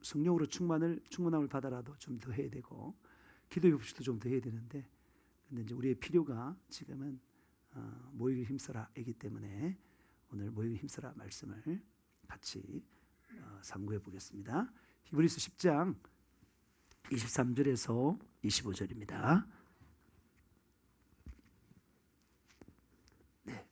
성령으로 충만함을 받아라도 좀 더 해야 되고 기도의 법칙도 좀 더 해야 되는데, 근데 이제 우리의 필요가 지금은 모이기 힘써라이기 때문에 오늘 모이기 힘써라 말씀을 같이 상고해 보겠습니다. 히브리서 10장 23절에서 25절입니다. 네,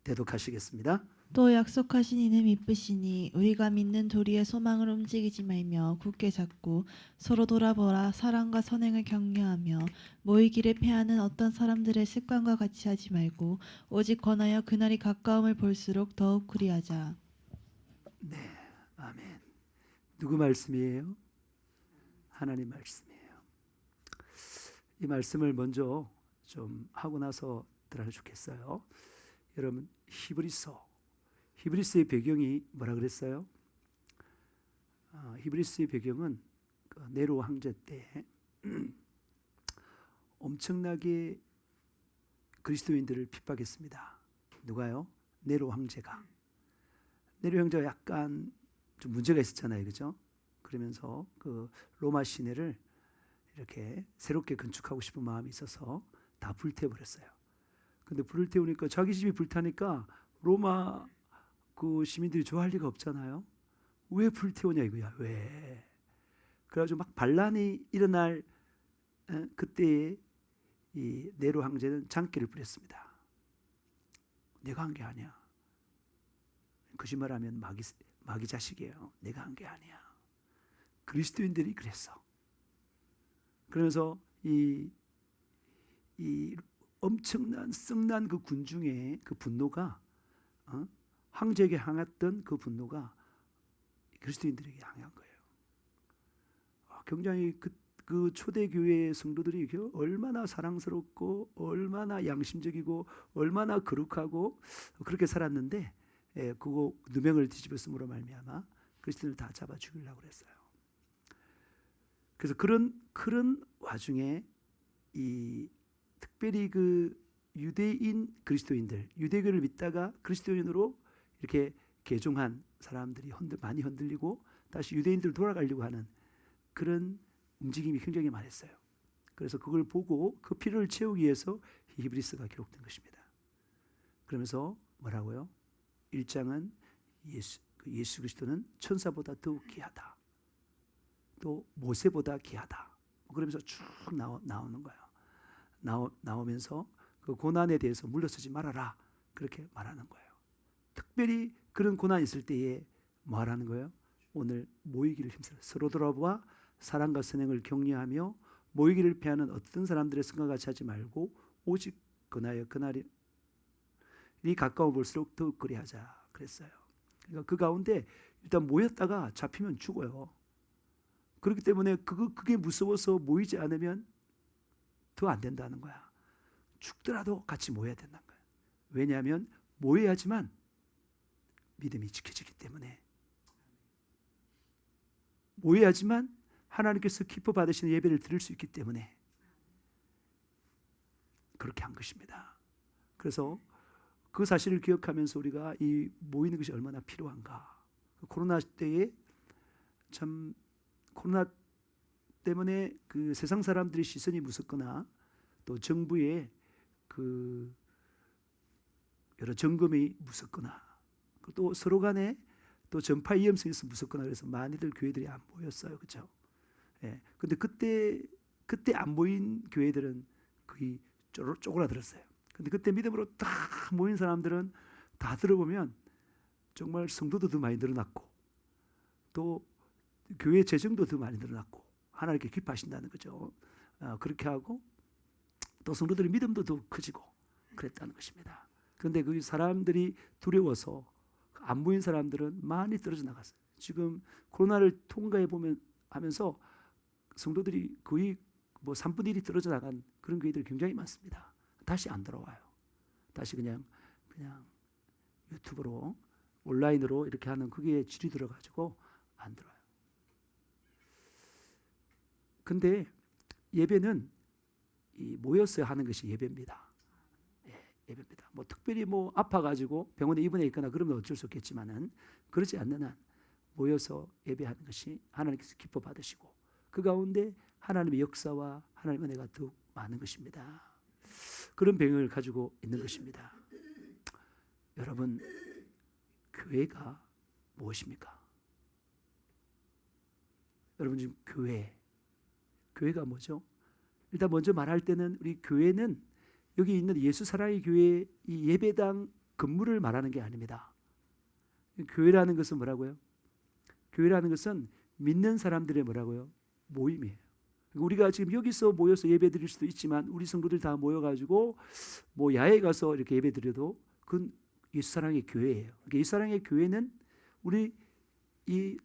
대독하시겠습니다. 또 약속하신 이는 미쁘시니 우리가 믿는 도리의 소망을 움직이지 말며 굳게 잡고 서로 돌아보라. 사랑과 선행을 격려하며 모이기를 패하는 어떤 사람들의 습관과 같이 하지 말고 오직 권하여 그날이 가까움을 볼수록 더욱 그리하자. 네, 아멘. 누구 말씀이에요? 하나님 말씀이에요. 이 말씀을 먼저 좀 하고 나서 들어야 좋겠어요. 여러분, 히브리서의 배경이 뭐라 그랬어요? 히브리서의 배경은 네로 황제 때 엄청나게 그리스도인들을 핍박했습니다. 누가요? 네로 황제가. 네로 황제가 약간 좀 문제가 있었잖아요, 그죠? 그러면서 그 로마 시내를 이렇게 새롭게 건축하고 싶은 마음이 있어서 다 불태워버렸어요. 근데 불을 태우니까 자기 집이 불타니까 로마 그 시민들이 좋아할 리가 없잖아요. 왜 불태우냐 이거야. 왜? 그래가지고 막 반란이 일어날 그때에 이 네로 황제는 장기를 부렸습니다. 내가 한 게 아니야. 거짓말하면 마귀 자식이에요. 내가 한 게 아니야. 그리스도인들이 그랬어. 그러면서 이 엄청난 썩난 그 군중의 그 분노가 황제에게 향했던 그 분노가 그리스도인들에게 향한 거예요. 굉장히 그 초대교회의 성도들이 얼마나 사랑스럽고 얼마나 양심적이고 얼마나 거룩하고 그렇게 살았는데, 그거 누명을 뒤집었음으로 말미암아 그리스도인을 다 잡아 죽이려고 그랬어요. 그래서 그런 와중에 이 특별히 그 유대인 그리스도인들, 유대교를 믿다가 그리스도인으로 이렇게 개종한 사람들이 많이 흔들리고 다시 유대인들 돌아가려고 하는 그런 움직임이 굉장히 많았어요. 그래서 그걸 보고 그 필요를 채우기 위해서 히브리서가 기록된 것입니다. 그러면서 뭐라고요? 1장은 예수 그리스도는 천사보다 더욱 귀하다. 또 모세보다 귀하다. 그러면서 쭉 나오는 거예요. 나오면서 그 고난에 대해서 물러서지 말아라. 그렇게 말하는 거예요. 특별히 그런 고난이 있을 때에 뭐 하라는 거예요? 오늘 모이기를 힘써 서로 돌아보아 사랑과 선행을 격려하며 모이기를 패하는 어떤 사람들의 생각과 같이 하지 말고 오직 그날이 가까워 볼수록 더욱 그리하자 그랬어요. 그러니까 그 가운데 일단 모였다가 잡히면 죽어요. 그렇기 때문에 그게 무서워서 모이지 않으면 더 안 된다는 거야. 죽더라도 같이 모여야 된다는 거야. 왜냐하면 모여야지만 믿음이 지켜지기 때문에, 모여야지만 하나님께서 기뻐 받으시는 예배를 드릴 수 있기 때문에 그렇게 한 것입니다. 그래서 그 사실을 기억하면서 우리가 이 모이는 것이 얼마나 필요한가. 코로나 때에 참 코로나 때문에 그 세상 사람들의 시선이 무섭거나 또 정부의 그 여러 점검이 무섭거나 또 서로 간에 또 전파 위험성이 있어서 무섭거나 그래서 많이들 교회들이 안 모였어요. 그렇죠? 예. 근데 그때 안 모인 교회들은 거의 쪼그라들었어요. 근데 그때 믿음으로 다 모인 사람들은 다 들어보면 정말 성도도 더 많이 늘어났고 또 교회 재정도 더 많이 늘어났고 하나님께 기뻐하신다는 거죠. 그렇게 하고 또 성도들의 믿음도 더 커지고 그랬다는 것입니다. 그런데 그 사람들이 두려워서 안 모인 사람들은 많이 떨어져 나갔어요. 지금 코로나를 통과해 보면 하면서 성도들이 거의 뭐 3분의 1이 떨어져 나간 그런 교회들이 굉장히 많습니다. 다시 안 돌아와요. 다시 그냥 유튜브로 온라인으로 이렇게 하는 그게 질이 들어가지고 안 들어와요. 근데 예배는 이 모여서 하는 것이 예배입니다. 예배입니다. 뭐 특별히 뭐 아파가지고 병원에 입원해 있거나 그러면 어쩔 수 없겠지만은 그렇지 않는 한 모여서 예배하는 것이 하나님께서 기뻐 받으시고 그 가운데 하나님의 역사와 하나님의 은혜가 더욱 많은 것입니다. 그런 배경을 가지고 있는 것입니다. 여러분, 교회가 무엇입니까? 여러분, 지금 교회가 뭐죠? 일단 먼저 말할 때는 우리 교회는 여기 있는 예수 사랑의 교회 이 예배당 건물을 말하는 게 아닙니다. 교회라는 것은 뭐라고요? 교회라는 것은 믿는 사람들의 뭐라고요? 모임이에요. 우리가 지금 여기서 모여서 예배 드릴 수도 있지만 우리 성도들 다 모여가지고 뭐 야외에 가서 이렇게 예배 드려도 그건 예수 사랑의 교회예요. 그러니까 예수 사랑의 교회는 우리 이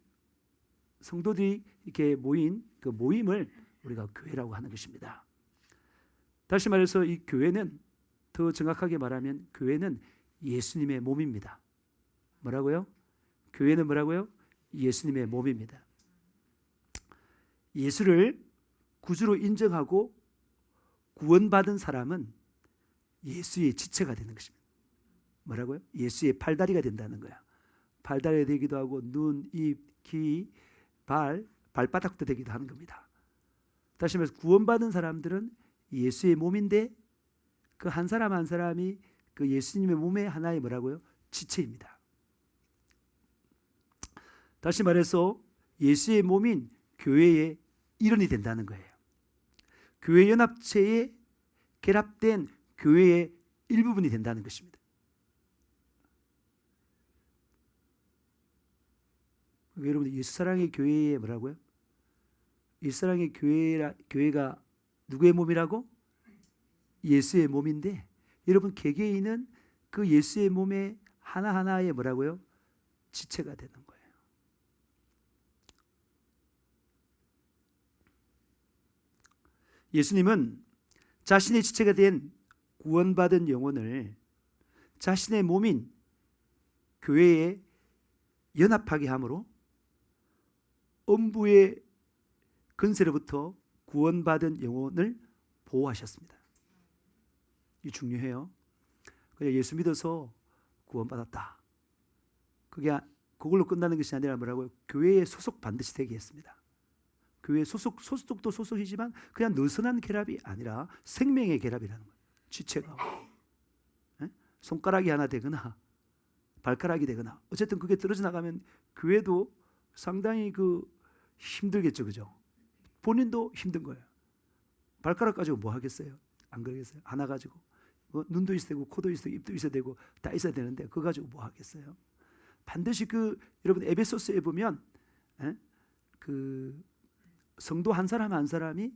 성도들이 이렇게 모인 그 모임을 우리가 교회라고 하는 것입니다. 다시 말해서 이 교회는 더 정확하게 말하면 교회는 예수님의 몸입니다. 뭐라고요? 교회는 뭐라고요? 예수님의 몸입니다. 예수를 구주로 인정하고 구원받은 사람은 예수의 지체가 되는 것입니다. 뭐라고요? 예수의 팔다리가 된다는 거야. 팔다리가 되기도 하고 눈, 입, 귀, 발바닥도 되기도 하는 겁니다. 다시 말해서 구원받은 사람들은 예수의 몸인데 그 한 사람 한 사람이 그 예수님의 몸의 하나의 뭐라고요? 지체입니다. 다시 말해서 예수의 몸인 교회의 일원이 된다는 거예요. 교회 연합체에 결합된 교회의 일부분이 된다는 것입니다. 여러분, 예수 사랑의 교회의 뭐라고요? 예수 사랑의 교회가 누구의 몸이라고? 예수의 몸인데 여러분 개개인은 그 예수의 몸의 하나하나의 뭐라고요? 지체가 되는 거예요. 예수님은 자신의 지체가 된 구원받은 영혼을 자신의 몸인 교회에 연합하게 함으로 음부의 근세로부터 구원받은 영혼을 보호하셨습니다. 이 중요해요. 그냥 예수 믿어서 구원받았다. 그걸로 끝나는 것이 아니라 뭐라고요? 교회에 소속 반드시 되게 했습니다. 교회 소속도 소속이지만 그냥 느슨한 결합이 아니라 생명의 결합이라는 거예요. 지체가 손가락이 하나 되거나 발가락이 되거나 어쨌든 그게 떨어져 나가면 교회도 상당히 힘들겠죠, 그죠? 본인도 힘든 거예요. 발가락 가지고 뭐 하겠어요? 안 그러겠어요? 하나 가지고 눈도 있어야 되고 코도 있어야 되고 입도 있어야 되고 다 있어야 되는데 그거 가지고 뭐 하겠어요? 반드시 여러분 에베소서에 보면 성도 한 사람 한 사람이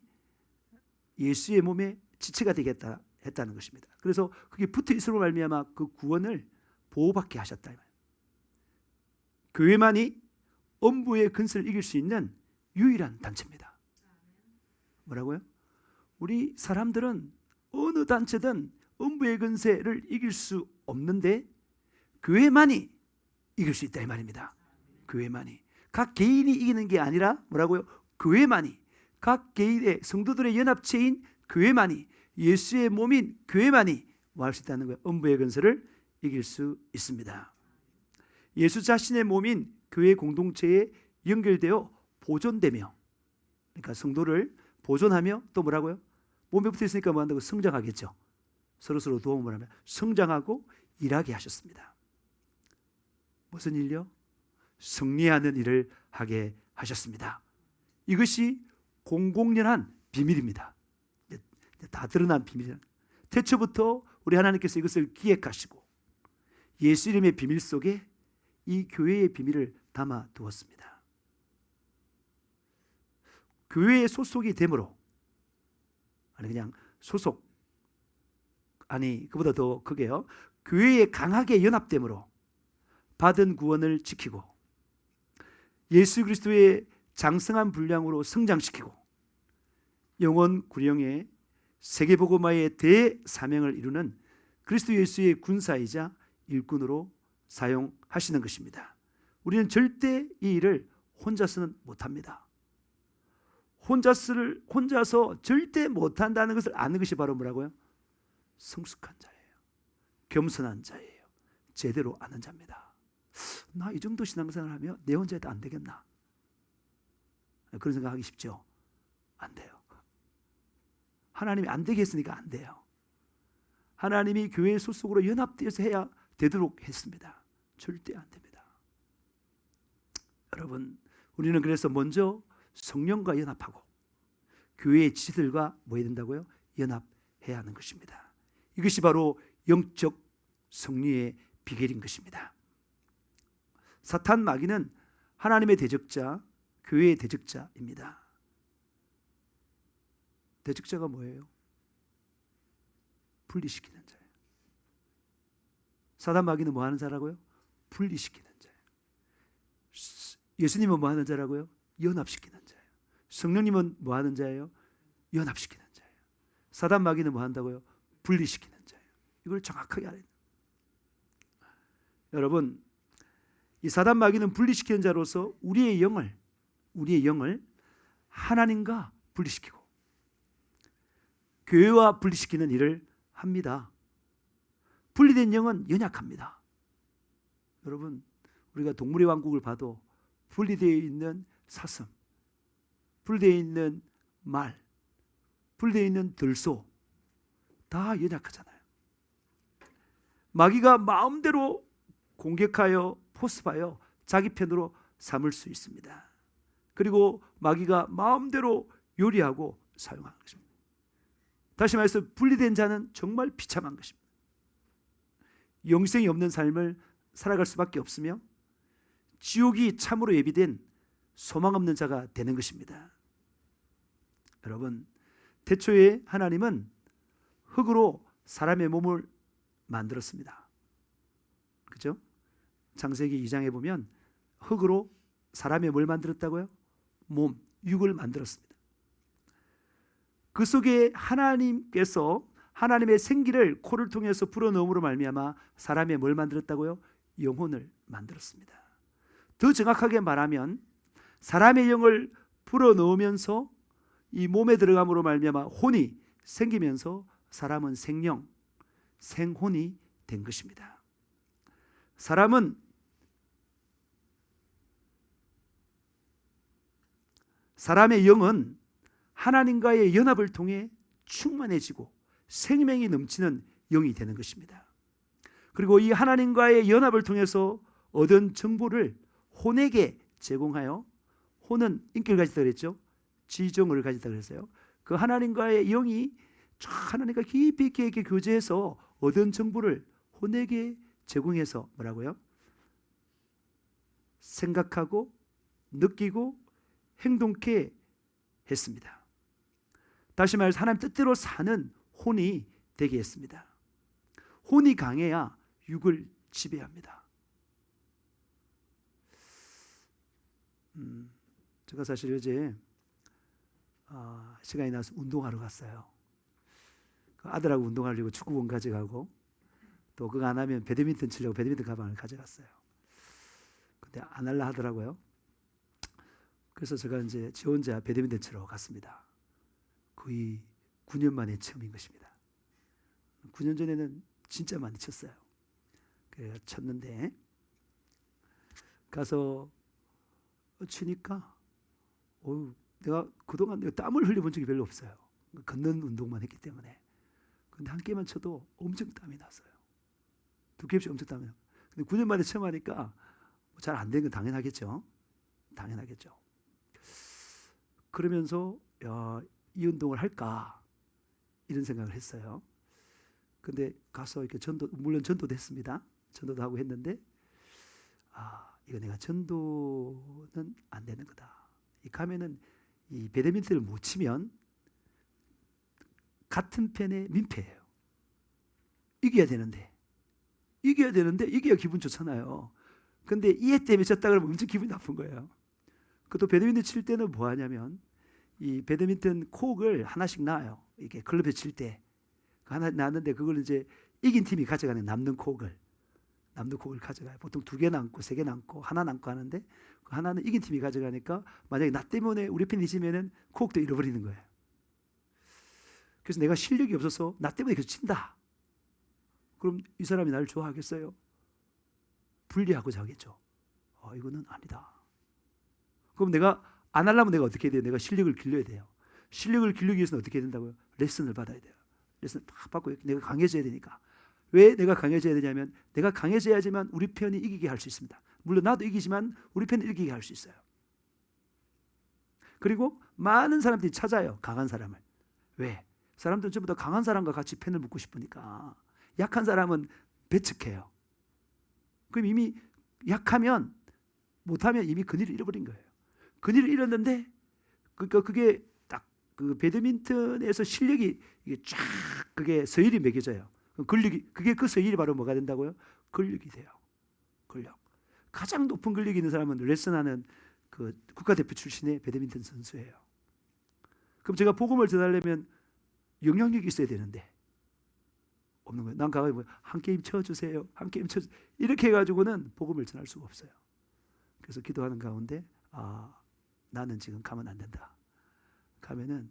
예수의 몸에 지체가 되겠다 했다는 것입니다. 그래서 그게 붙어 있음으로 말미암아 그 구원을 보호받게 하셨다. 교회만이 음부의 근세를 이길 수 있는 유일한 단체입니다. 뭐라고요? 우리 사람들은 어느 단체든 음부의 근세를 이길 수 없는데 교회만이 이길 수 있다 이 말입니다. 교회만이. 각 개인이 이기는 게 아니라 뭐라고요? 교회만이. 각 개인의 성도들의 연합체인 교회만이, 예수의 몸인 교회만이 뭐 할 수 있다는 거예요? 음부의 근세를 이길 수 있습니다. 예수 자신의 몸인 교회 공동체에 연결되어 보존되며, 그러니까 성도를 보존하며 또 뭐라고요? 몸에 붙어 있으니까 뭐 한다고? 성장하겠죠. 서로 도움을 하며 성장하고 일하게 하셨습니다. 무슨 일요? 승리하는 일을 하게 하셨습니다. 이것이 공공연한 비밀입니다. 다 드러난 비밀이에요. 태초부터 우리 하나님께서 이것을 기획하시고 예수 이름의 비밀 속에 이 교회의 비밀을 담아 두었습니다. 교회에 소속이 됨으로, 그냥 소속, 그보다 더 크게요, 교회에 강하게 연합됨으로 받은 구원을 지키고 예수 그리스도의 장성한 분량으로 성장시키고 영원 구령의 세계복음화의 대사명을 이루는 그리스도 예수의 군사이자 일꾼으로 사용하시는 것입니다. 우리는 절대 이 일을 혼자서는 못합니다. 혼자서 절대 못한다는 것을 아는 것이 바로 뭐라고요? 성숙한 자예요. 겸손한 자예요. 제대로 아는 자입니다. 나 이 정도 신앙생활 하면 내 혼자 해도 안 되겠나? 그런 생각하기 쉽죠? 안 돼요. 하나님이 안 되게 했으니까 안 돼요. 하나님이 교회 소속으로 연합되어서 해야 되도록 했습니다. 절대 안 됩니다. 여러분, 우리는 그래서 먼저 성령과 연합하고 교회의 지체들과 뭐 해야 된다고요? 연합해야 하는 것입니다. 이것이 바로 영적 승리의 비결인 것입니다. 사탄 마귀는 하나님의 대적자, 교회의 대적자입니다. 대적자가 뭐예요? 분리시키는 자예요. 사단 마귀는 뭐 하는 자라고요? 분리시키는 자예요. 예수님은 뭐 하는 자라고요? 연합시키는 자예요. 성령님은 뭐 하는 자예요? 연합시키는 자예요. 사단 마귀는 뭐 한다고요? 분리시키는 자예요. 이걸 정확하게 알아야 돼요. 여러분, 이 사단 마귀는 분리시키는 자로서 우리의 영을 하나님과 분리시키고 교회와 분리시키는 일을 합니다. 분리된 영은 연약합니다. 여러분, 우리가 동물의 왕국을 봐도 분리되어 있는 사슴, 분리되어 있는 말, 분리되어 있는 들소 다 연약하잖아요. 마귀가 마음대로 공격하여 포섭하여 자기 편으로 삼을 수 있습니다. 그리고 마귀가 마음대로 요리하고 사용하는 것입니다. 다시 말해서 분리된 자는 정말 비참한 것입니다. 영생이 없는 삶을 살아갈 수밖에 없으며 지옥이 참으로 예비된 소망 없는 자가 되는 것입니다. 여러분, 태초에 하나님은 흙으로 사람의 몸을 만들었습니다. 그죠? 창세기 2장에 보면 흙으로 사람의 뭘 만들었다고요? 몸, 육을 만들었습니다. 그 속에 하나님께서 하나님의 생기를 코를 통해서 불어넣음으로 말미암아 사람의 뭘 만들었다고요? 영혼을 만들었습니다. 더 정확하게 말하면 사람의 영을 불어넣으면서 이 몸에 들어감으로 말미암아 혼이 생기면서 사람은 생령, 생혼이 된 것입니다. 사람의 영은 하나님과의 연합을 통해 충만해지고 생명이 넘치는 영이 되는 것입니다. 그리고 이 하나님과의 연합을 통해서 얻은 정보를 혼에게 제공하여, 혼은 인격을 가지다 그랬죠. 지정을 가지다 그랬어요. 그 하나님과의 영이 하나님과 깊이 있게 교제해서 얻은 정보를 혼에게 제공해서 뭐라고요? 생각하고 느끼고 행동케 했습니다. 다시 말해서 하나님 뜻대로 사는 혼이 되게 했습니다. 혼이 강해야 육을 지배합니다. 제가 사실 어제 시간이 나서 운동하러 갔어요. 아들하고 운동하려고 축구공 가져가고 또 그거 안 하면 배드민턴 치려고 배드민턴 가방을 가져갔어요. 근데 안 할라 하더라고요. 그래서 제가 이제 지 혼자 배드민턴 치러 갔습니다. 거의 9년 만에 처음인 것입니다. 9년 전에는 진짜 많이 쳤어요. 그래서 쳤는데 가서 치니까 내가 그동안 땀을 흘려본 적이 별로 없어요. 걷는 운동만 했기 때문에. 근데 한 게임만 쳐도 엄청 땀이 났어요. 두 게임씩 엄청 땀이 나요. 근데 9년 만에 처음 하니까 잘 안 되는 건 당연하겠죠. 그러면서 이 운동을 할까 이런 생각을 했어요. 근데 가서 이렇게 물론 전도도 했습니다. 전도도 하고 했는데 이거 내가 전도는 안 되는 거다. 가면은 이 배드민턴을 못 치면 같은 편의 민폐예요. 이겨야 되는데 이겨야 기분 좋잖아요. 근데 이해 때문에 졌다 그러면 엄청 기분이 나쁜 거예요. 그것도 배드민턴 칠 때는 뭐 하냐면 이 배드민턴 콕을 하나씩 놔요. 이게 클럽에 칠 때 하나 놨는데 그걸 이제 이긴 팀이 가져가는 남는 콕을 가져가요. 보통 2개 남고 3개 남고 하나 남고 하는데 그 하나는 이긴 팀이 가져가니까 만약에 나 때문에 우리 편이 지면은 콕도 잃어버리는 거예요. 그래서 내가 실력이 없어서 나 때문에 계속 친다. 그럼 이 사람이 나를 좋아하겠어요? 분리하고자 하겠죠. 이거는 아니다. 그럼 내가 안 하려면 내가 어떻게 해야 돼요? 내가 실력을 길러야 돼요. 실력을 기르기 위해서는 어떻게 해야 된다고요? 레슨을 받아야 돼요. 레슨을 팍 받고 내가 강해져야 되니까. 왜 내가 강해져야 되냐면 내가 강해져야지만 우리 편이 이기게 할 수 있습니다. 물론 나도 이기지만 우리 편이 이기게 할 수 있어요. 그리고 많은 사람들이 찾아요. 강한 사람을. 왜? 사람들은 전부 다 강한 사람과 같이 편을 묻고 싶으니까. 약한 사람은 배척해요. 그럼 이미 약하면 못하면 이미 근위를 잃어버린 거예요. 근위를 잃었는데 그게 딱 그 배드민턴에서 실력이 이게 쫙 그게 서열이 매겨져요. 근력이 그게 그 서열이 바로 뭐가 된다고요? 근력이 돼요. 근력. 가장 높은 근력이 있는 사람은 레슨하는 그 국가대표 출신의 배드민턴 선수예요. 그럼 제가 복음을 전하려면 영향력이 있어야 되는데 없는 거예요. 난 가서 한 게임 쳐주세요. 한 게임 쳐 이렇게 해가지고는 복음을 전할 수가 없어요. 그래서 기도하는 가운데 나는 지금 가면 안 된다. 가면은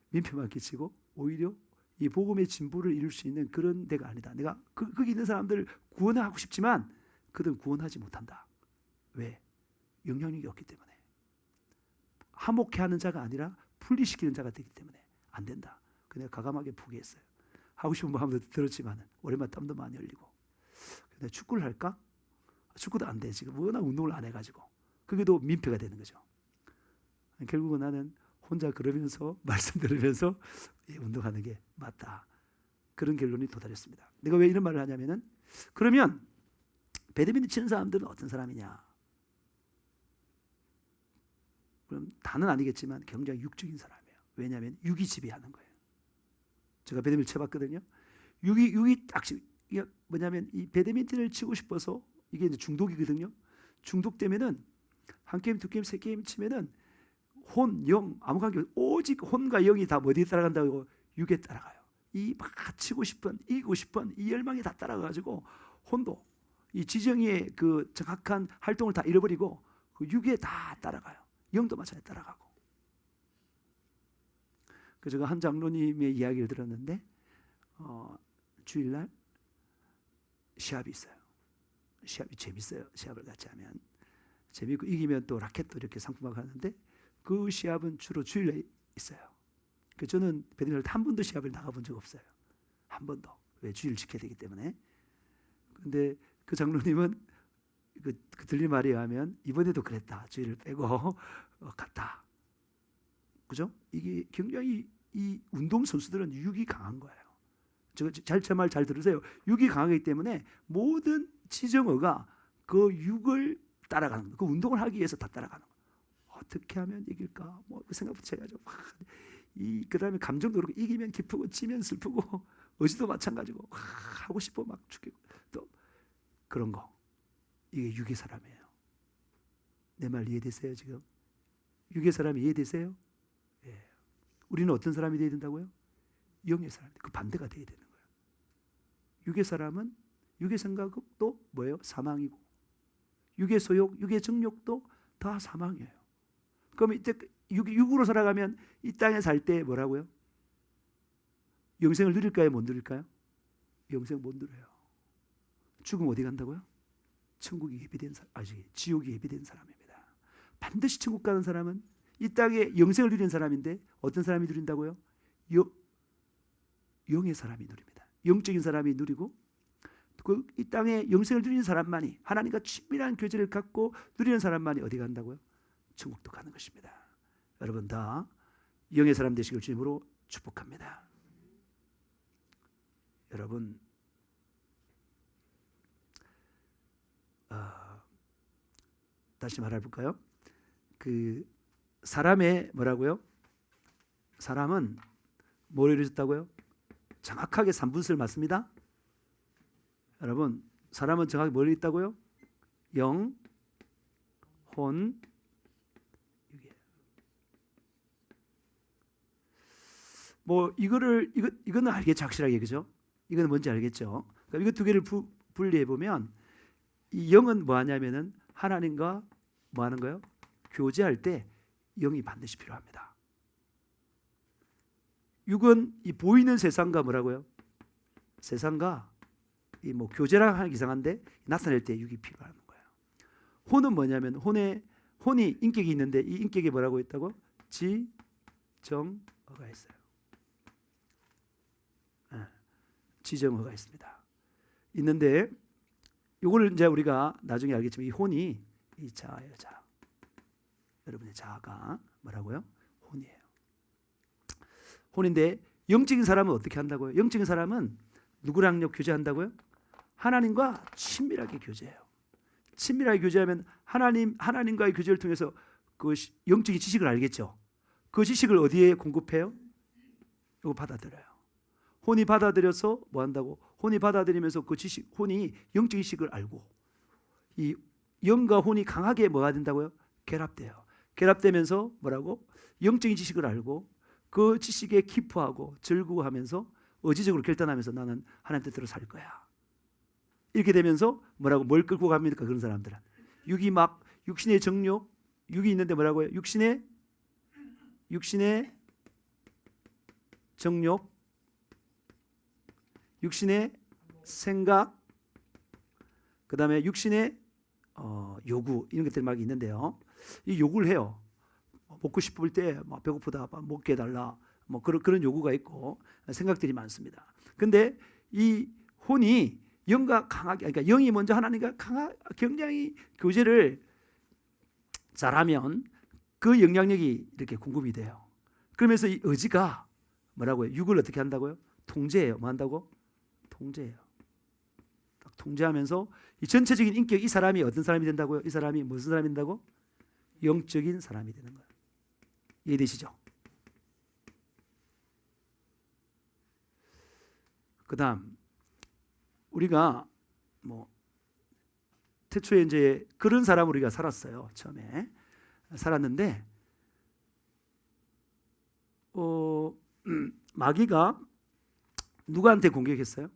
민폐만 끼치고 오히려 이 복음의 진보를 이룰 수 있는 그런 데가 아니다. 내가 거기 있는 사람들을 구원하고 싶지만 그들은 구원하지 못한다. 왜? 영향력이 없기 때문에. 화목해 하는 자가 아니라 분리시키는 자가 되기 때문에 안 된다. 그냥 과감하게 포기했어요. 하고 싶은 마음도 들었지만 오랜만에 땀도 많이 흘리고. 근데 축구를 할까? 축구도 안 돼. 지금 워낙 운동을 안 해가지고. 그게 또 민폐가 되는 거죠. 결국은 나는 혼자 그러면서 말씀 들으면서 운동하는 게 맞다. 그런 결론이 도달했습니다. 내가 왜 이런 말을 하냐면은 그러면 배드민턴 치는 사람들은 어떤 사람이냐? 그럼 다는 아니겠지만 굉장히 육적인 사람이에요. 왜냐하면 육이 지배하는 거예요. 제가 배드민턴 쳐봤거든요. 육이 딱 이게 뭐냐면 이 배드민턴을 치고 싶어서 이게 이제 중독이거든요. 중독되면은 한 게임, 두 게임, 세 게임 치면은 혼, 영 아무 관계 없이 오직 혼과 영이 다 어디에 따라간다고? 육에 따라가요. 이 막 치고 싶은, 이기고 싶은 이 열망이 다 따라가가지고 혼도 이 지정의 그 정확한 활동을 다 잃어버리고 그 육에 다 따라가요. 영도 마찬가지로 따라가고. 그 제가 한 장로님의 이야기를 들었는데 주일날 시합이 있어요. 시합이 재밌어요. 시합을 같이 하면 재밌고 이기면 또 라켓도 이렇게 상품화가 하는데 그 시합은 주로 주일에 있어요. 그 저는 배드민턴 한 번도 시합을 나가본 적 없어요. 한 번도. 왜? 주일을 지켜야 되기 때문에. 근데 그 장로님은 그 들린 말에 의하면 이번에도 그랬다. 주일을 빼고 갔다. 그죠? 이게 굉장히 이 운동 선수들은 육이 강한 거예요. 제 말 잘 들으세요. 육이 강하기 때문에 모든 지정어가 그 육을 따라가는 거예요. 그 운동을 하기 위해서 다 따라가는 거예요. 어떻게 하면 이길까? 뭐 그 생각부터 해가지고 그다음에 감정도 그렇고 이기면 기쁘고 지면 슬프고 어제도 마찬가지고 하고 싶어 막 죽겠고 또 그런 거. 이게 육의 사람이에요. 내 말 이해되세요 지금? 육의 사람이 이해되세요? 예. 우리는 어떤 사람이 되어야 된다고요? 영의 사람. 그 반대가 되어야 되는 거예요. 육의 사람은 육의 생각도 뭐예요? 사망이고 육의 소욕, 육의 정욕도 다 사망이에요. 그럼 이때 육으로 살아가면 이 땅에 살 때 뭐라고요? 영생을 누릴까요? 못 누릴까요? 영생 못 누려요. 죽으면 어디 간다고요? 천국이 예비된 사람, 지옥이 예비된 사람입니다. 반드시 천국 가는 사람은 이 땅에 영생을 누리는 사람인데 어떤 사람이 누린다고요? 영의 사람이 누립니다. 영적인 사람이 누리고 이 땅에 영생을 누리는 사람만이 하나님과 친밀한 교제를 갖고 누리는 사람만이 어디 간다고요? 천국도 가는 것입니다. 여러분 다 영의 사람 되시길 주님으로 축복합니다. 여러분 다시 말해볼까요? 그 사람의 뭐라고요? 사람은 뭘 이루어졌다고요? 정확하게 3분수를 맞습니다. 여러분 사람은 정확하게 뭘 있다고요? 영, 혼, 육이에요. 뭐 이거는 알겠죠, 확실하게. 그죠? 이거는 뭔지 알겠죠? 그러니까 이거 두 개를 분리해 보면 이 영은 뭐 하냐면은 하나님과 뭐 하는 거예요? 교제할 때 영이 반드시 필요합니다. 육은 이 보이는 세상과 뭐라고요? 세상과 이 뭐 교제라 하는 게 이상한데 나타낼 때 육이 필요한 거예요. 혼은 뭐냐면 혼이 인격이 있는데 이 인격에 뭐라고 있다고? 지정어가 있어요. 지정어가 있습니다. 있는데 이거를 이제 우리가 나중에 알겠지만 이 혼이 이 자예요. 자. 여러분의 자아가 뭐라고요? 혼이에요. 혼인데 영적인 사람은 어떻게 한다고요? 영적인 사람은 누구랑요 교제한다고요? 하나님과 친밀하게 교제해요. 친밀하게 교제하면 하나님과의 교제를 통해서 그 영적인 지식을 알겠죠. 그 지식을 어디에 공급해요? 이거 받아들여요. 혼이 받아들여서 뭐 한다고? 혼이 받아들이면서 그 지식, 혼이 영적인 지식을 알고 이 영과 혼이 강하게 뭐가 된다고요? 결합돼요. 결합되면서 뭐라고? 영적인 지식을 알고 그 지식에 기뻐하고 즐거워하면서 의지적으로 결단하면서 나는 하나님 뜻대로 살 거야. 이렇게 되면서 뭐라고? 뭘 끌고 갑니까? 그런 사람들은 육이 막 육신의 정욕, 육이 있는데 뭐라고요? 육신의 정욕, 육신의 생각, 그 다음에 육신의 요구 이런 것들이 막 있는데요. 이 요구를 해요. 먹고 싶을 때 막 배고프다 먹게 해달라 뭐 그런 요구가 있고 생각들이 많습니다. 근데 이 혼이 영과 강하게, 그러니까 영이 먼저 하나님과 굉장히 교제를 잘하면 그 영향력이 이렇게 공급이 돼요. 그러면서 이 의지가 뭐라고요? 육을 어떻게 한다고요? 통제해요. 뭐 한다고? 통제해요. 딱 통제하면서 이 전체적인 인격, 이 사람이 어떤 사람이 된다고요? 이 사람이 무슨 사람이 된다고? 영적인 사람이 되는 거예요. 이해되시죠? 그 다음 우리가 뭐 태초에 이제 그런 사람으로 우리가 살았어요. 처음에 살았는데 마귀가 누구한테 공격했어요?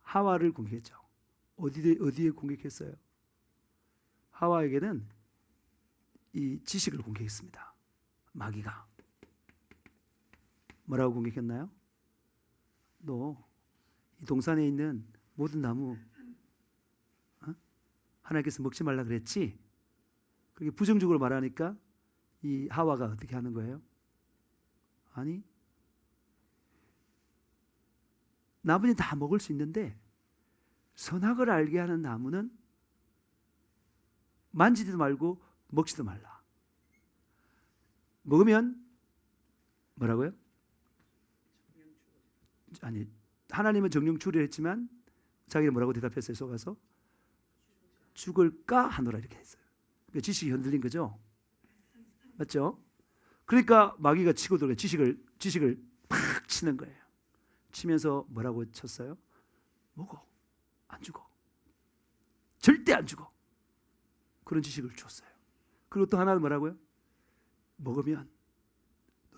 하와를 공격했죠. 어디에 공격했어요? 하와에게는 이 지식을 공격했습니다. 마귀가 뭐라고 공격했나요? 너 이 동산에 있는 모든 나무 하나님께서 먹지 말라 그랬지? 그렇게 부정적으로 말하니까 이 하와가 어떻게 하는 거예요? 아니, 나무는 다 먹을 수 있는데 선악을 알게 하는 나무는 만지지도 말고 먹지도 말라. 먹으면 뭐라고요? 아니, 하나님은 정령 추리했지만 자기는 뭐라고 대답했어요? 속아서 죽을까 하노라 이렇게 했어요. 그러니까 지식이 흔들린 거죠. 맞죠? 그러니까 마귀가 치고 들어가 지식을 팍 치는 거예요. 치면서 뭐라고 쳤어요? 먹어. 안 죽어. 절대 안 죽어. 그런 지식을 줬어요. 그리고 또 하나는 뭐라고요? 먹으면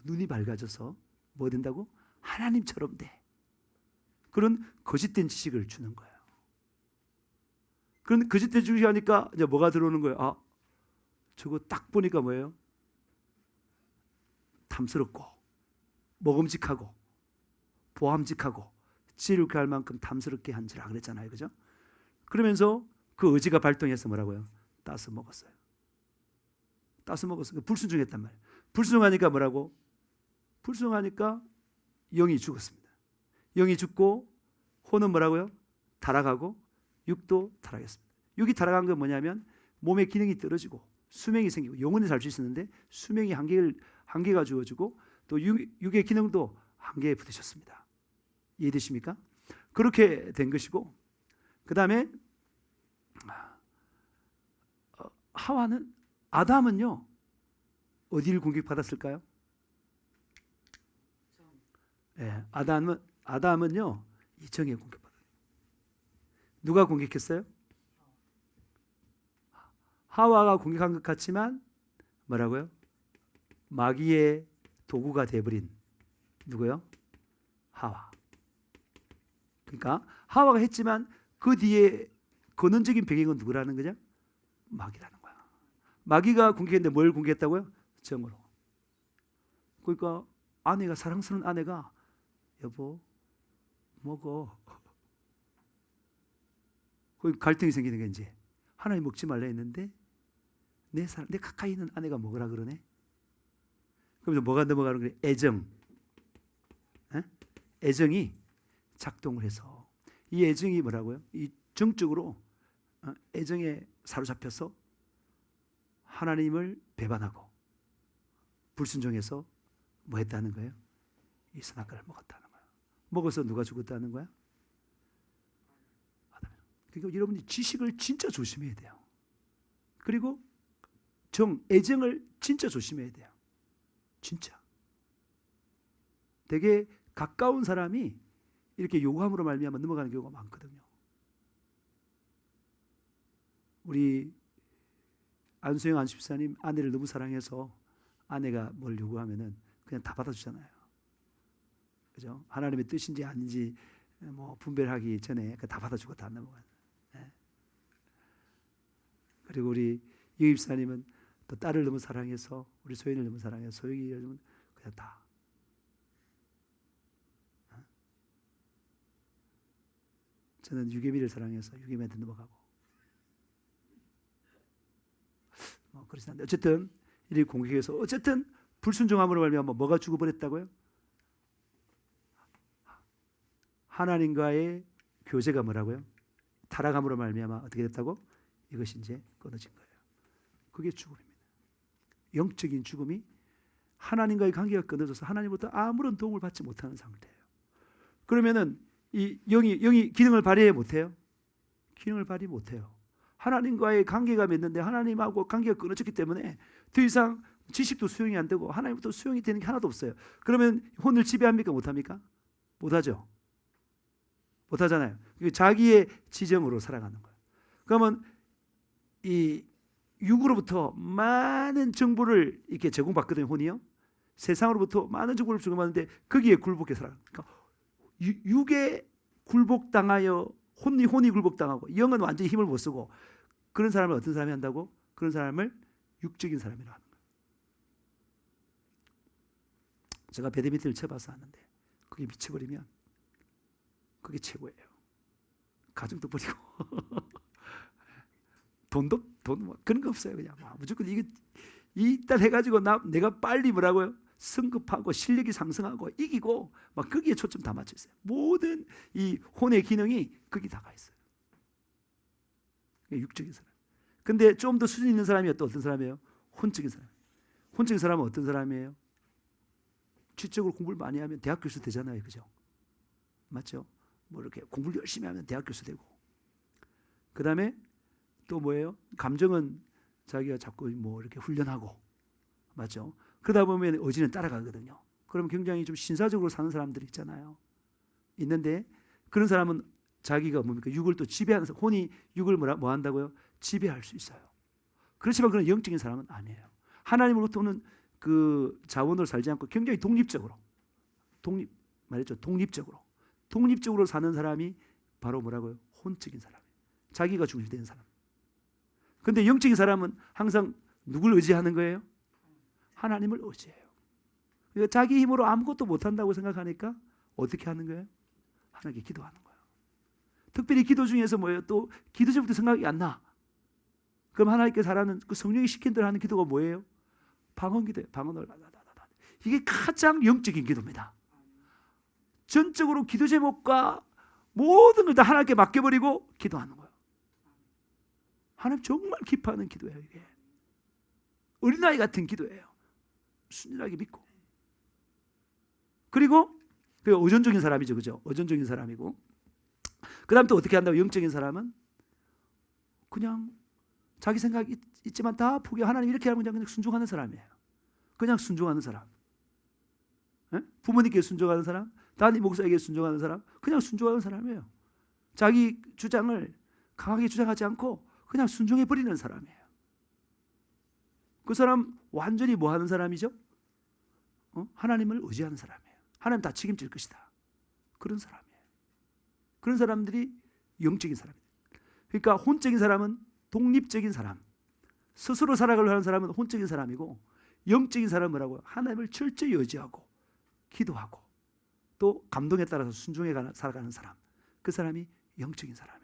눈이 밝아져서 뭐 된다고? 하나님처럼 돼. 그런 거짓된 지식을 주는 거예요. 그런 거짓된 지식을 하니까 이제 뭐가 들어오는 거예요? 아, 저거 딱 보니까 뭐예요? 탐스럽고 먹음직하고 보암직하고 지루케 할 만큼 탐스럽게 한지라 그랬잖아요. 그죠? 그러면서 그 의지가 발동해서 뭐라고요? 따서 먹었어요. 따서 먹었어요. 불순종했단 말이에요. 불순종하니까 뭐라고? 불순종하니까 영이 죽었습니다. 영이 죽고 혼은 뭐라고요? 타락하고 육도 타락했습니다. 육이 타락한 건 뭐냐면 몸의 기능이 떨어지고 수명이 생기고 영원히 살 수 있었는데 수명이 한계가 주어지고 또 육의 기능도 한계에 부딪혔습니다. 이해되십니까? 그렇게 된 것이고 그 다음에 하와는 아담은요 어디를 공격받았을까요? 네, 아담은요 이 정에 공격받아요. 누가 공격했어요? 하와가 공격한 것 같지만 뭐라고요? 마귀의 도구가 돼버린 누구요? 하와. 그러니까 하와가 했지만 그 뒤에 근원적인 배경은 누구라는 거냐? 마귀라는 거야. 마귀가 공격했는데 뭘 공격했다고요? 정으로. 그러니까 아내가 사랑스러운 아내가 여보 먹어. 거기 갈등이 생기는 게 이제 하나님 먹지 말라 했는데 내 가까이 있는 아내가 먹으라 그러네. 그럼 뭐가 넘어가는 거예요? 애정. 애정이 작동을 해서 이 애정이 뭐라고요? 이 정적으로 애정에 사로잡혀서 하나님을 배반하고 불순종해서 뭐 했다는 거예요? 이 선악과를 먹었다는 거예요. 먹어서 누가 죽었다는 거야? 그러니까 여러분이 지식을 진짜 조심해야 돼요. 그리고 애정을 진짜 조심해야 돼요. 진짜. 되게 가까운 사람이 이렇게 요구함으로 말미암아 넘어가는 경우가 많거든요. 우리 안수영 안수집사님 아내를 너무 사랑해서 아내가 뭘 요구하면은 그냥 다 받아주잖아요. 그죠? 하나님의 뜻인지 아닌지 뭐 분별하기 전에 다 받아주고 다 넘어가요. 네. 그리고 우리 유 집사님은 또 딸을 너무 사랑해서 우리 소연을 너무 사랑해서 소영이를 그냥 다. 저는 유계미를 사랑해서 유계미한테 넘어가고 뭐 그렇진 않는데 어쨌든 이 공격에서 어쨌든 불순종함으로 말미암아 뭐가 죽어버렸다고요? 하나님과의 교제가 뭐라고요? 타락함으로 말미암아 어떻게 됐다고? 이것이 이제 끊어진 거예요. 그게 죽음입니다. 영적인 죽음이 하나님과의 관계가 끊어져서 하나님부터 아무런 도움을 받지 못하는 상태예요. 그러면은 이 영이 기능을 발휘해 못해요? 기능을 발휘 못해요. 하나님과의 관계가 맺는데 하나님하고 관계가 끊어졌기 때문에 더 이상 지식도 수용이 안 되고 하나님부터 수용이 되는 게 하나도 없어요. 그러면 혼을 지배합니까? 못합니까? 못하죠. 못하잖아요. 자기의 지정으로 살아가는 거예요. 그러면 이 육으로부터 많은 정보를 이렇게 제공받거든요. 혼이요. 세상으로부터 많은 정보를 제공받는데 거기에 굴복해 살아가는 거예요. 그러니까 육에 굴복당하여 혼이 굴복당하고 영은 완전히 힘을 못 쓰고 그런 사람을 어떤 사람이 한다고? 그런 사람을 육적인 사람이라고 하는 거예요. 제가 배드민턴을 쳐봐서 아는데 그게 미쳐버리면 그게 최고예요. 가정도 버리고 돈 뭐 그런 거 없어요. 그냥 무조건 이게 일단 해가지고 내가 빨리 뭐라고요? 성급하고 실력이 상승하고 이기고 막 거기에 초점 다 맞춰 있어요. 모든 이 혼의 기능이 거기 다가 있어요. 육적인 사람. 근데 좀 더 수준 있는 사람이 또 어떤 사람이에요? 혼적인 사람. 혼적인 사람은 어떤 사람이에요? 지적으로 공부를 많이 하면 대학 교수 되잖아요, 그죠? 맞죠? 뭐 이렇게 공부를 열심히 하면 대학 교수 되고. 그 다음에 또 뭐예요? 감정은 자기가 자꾸 뭐 이렇게 훈련하고, 맞죠? 그러다 보면 의지는 따라가거든요. 그럼 굉장히 좀 신사적으로 사는 사람들이 있잖아요. 있는데 그런 사람은 자기가 뭡니까? 육을 또 지배하는, 혼이 육을 뭐 한다고요? 지배할 수 있어요. 그렇지만 그런 영적인 사람은 아니에요. 하나님으로부터 오는 그 자원으로 살지 않고 굉장히 독립적으로, 독립적으로 사는 사람이 바로 뭐라고요? 혼적인 사람이에요. 자기가 중심이 되는 사람. 근데 영적인 사람은 항상 누굴 의지하는 거예요? 하나님을 의지해요. 그러니까 자기 힘으로 아무것도 못한다고 생각하니까 어떻게 하는 거예요? 하나님께 기도하는 거예요. 특별히 기도 중에서 뭐예요? 또 기도 전부터 생각이 안 나. 그럼 하나님께서 하라는 그 성령이 시킨 대로 하는 기도가 뭐예요? 방언 기도예요. 방언을 이게 가장 영적인 기도입니다. 전적으로 기도 제목과 모든 걸 다 하나님께 맡겨버리고 기도하는 거예요. 하나님 정말 기뻐하는 기도예요. 이게 어린아이 같은 기도예요. 순진하게 믿고. 그리고 그 의존적인 사람이죠, 그죠? 의존적인 사람이고. 그 다음 또 어떻게 한다고? 영적인 사람은 그냥 자기 생각이 있지만 다 포기. 하나님 이렇게 하면 그냥 순종하는 사람이에요. 그냥 순종하는 사람. 에? 부모님께 순종하는 사람, 담임 목사에게 순종하는 사람, 그냥 순종하는 사람이에요. 자기 주장을 강하게 주장하지 않고 그냥 순종해 버리는 사람이에요. 그 사람 완전히 뭐 하는 사람이죠? 하나님을 의지하는 사람이에요. 하나님 다 책임질 것이다. 그런 사람이에요. 그런 사람들이 영적인 사람이에요. 그러니까 혼적인 사람은 독립적인 사람, 스스로 살아가려고 하는 사람은 혼적인 사람이고, 영적인 사람은 뭐라고요? 하나님을 철저히 의지하고 기도하고 또 감동에 따라서 순종해 살아가는 사람, 그 사람이 영적인 사람이에요.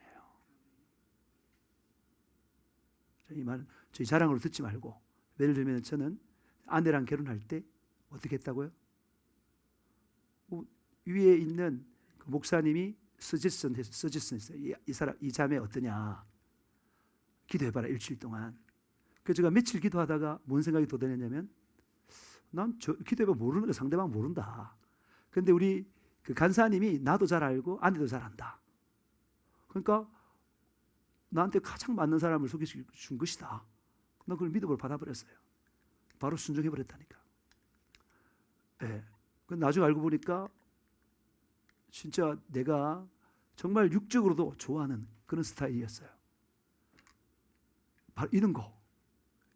이 말은 저희 자랑으로 듣지 말고, 예를 들면 저는 아내랑 결혼할 때 어떻게 했다고요? 위에 있는 그 목사님이 서제슨 했어요. 이 자매 어떠냐? 기도해봐라 일주일 동안. 그래서 제가 며칠 기도하다가 뭔 생각이 돋아냈냐면, 난 기도해봐 모르는 거 상대방 모른다. 그런데 우리 그 간사님이 나도 잘 알고 아내도 잘 안다. 그러니까 나한테 가장 맞는 사람을 소개해 준 것이다. 나 그걸 믿음으로 받아버렸어요. 바로 순종해버렸다니까. 예. 나중에 알고 보니까 진짜 내가 정말 육적으로도 좋아하는 그런 스타일이었어요. 바로 이런 거.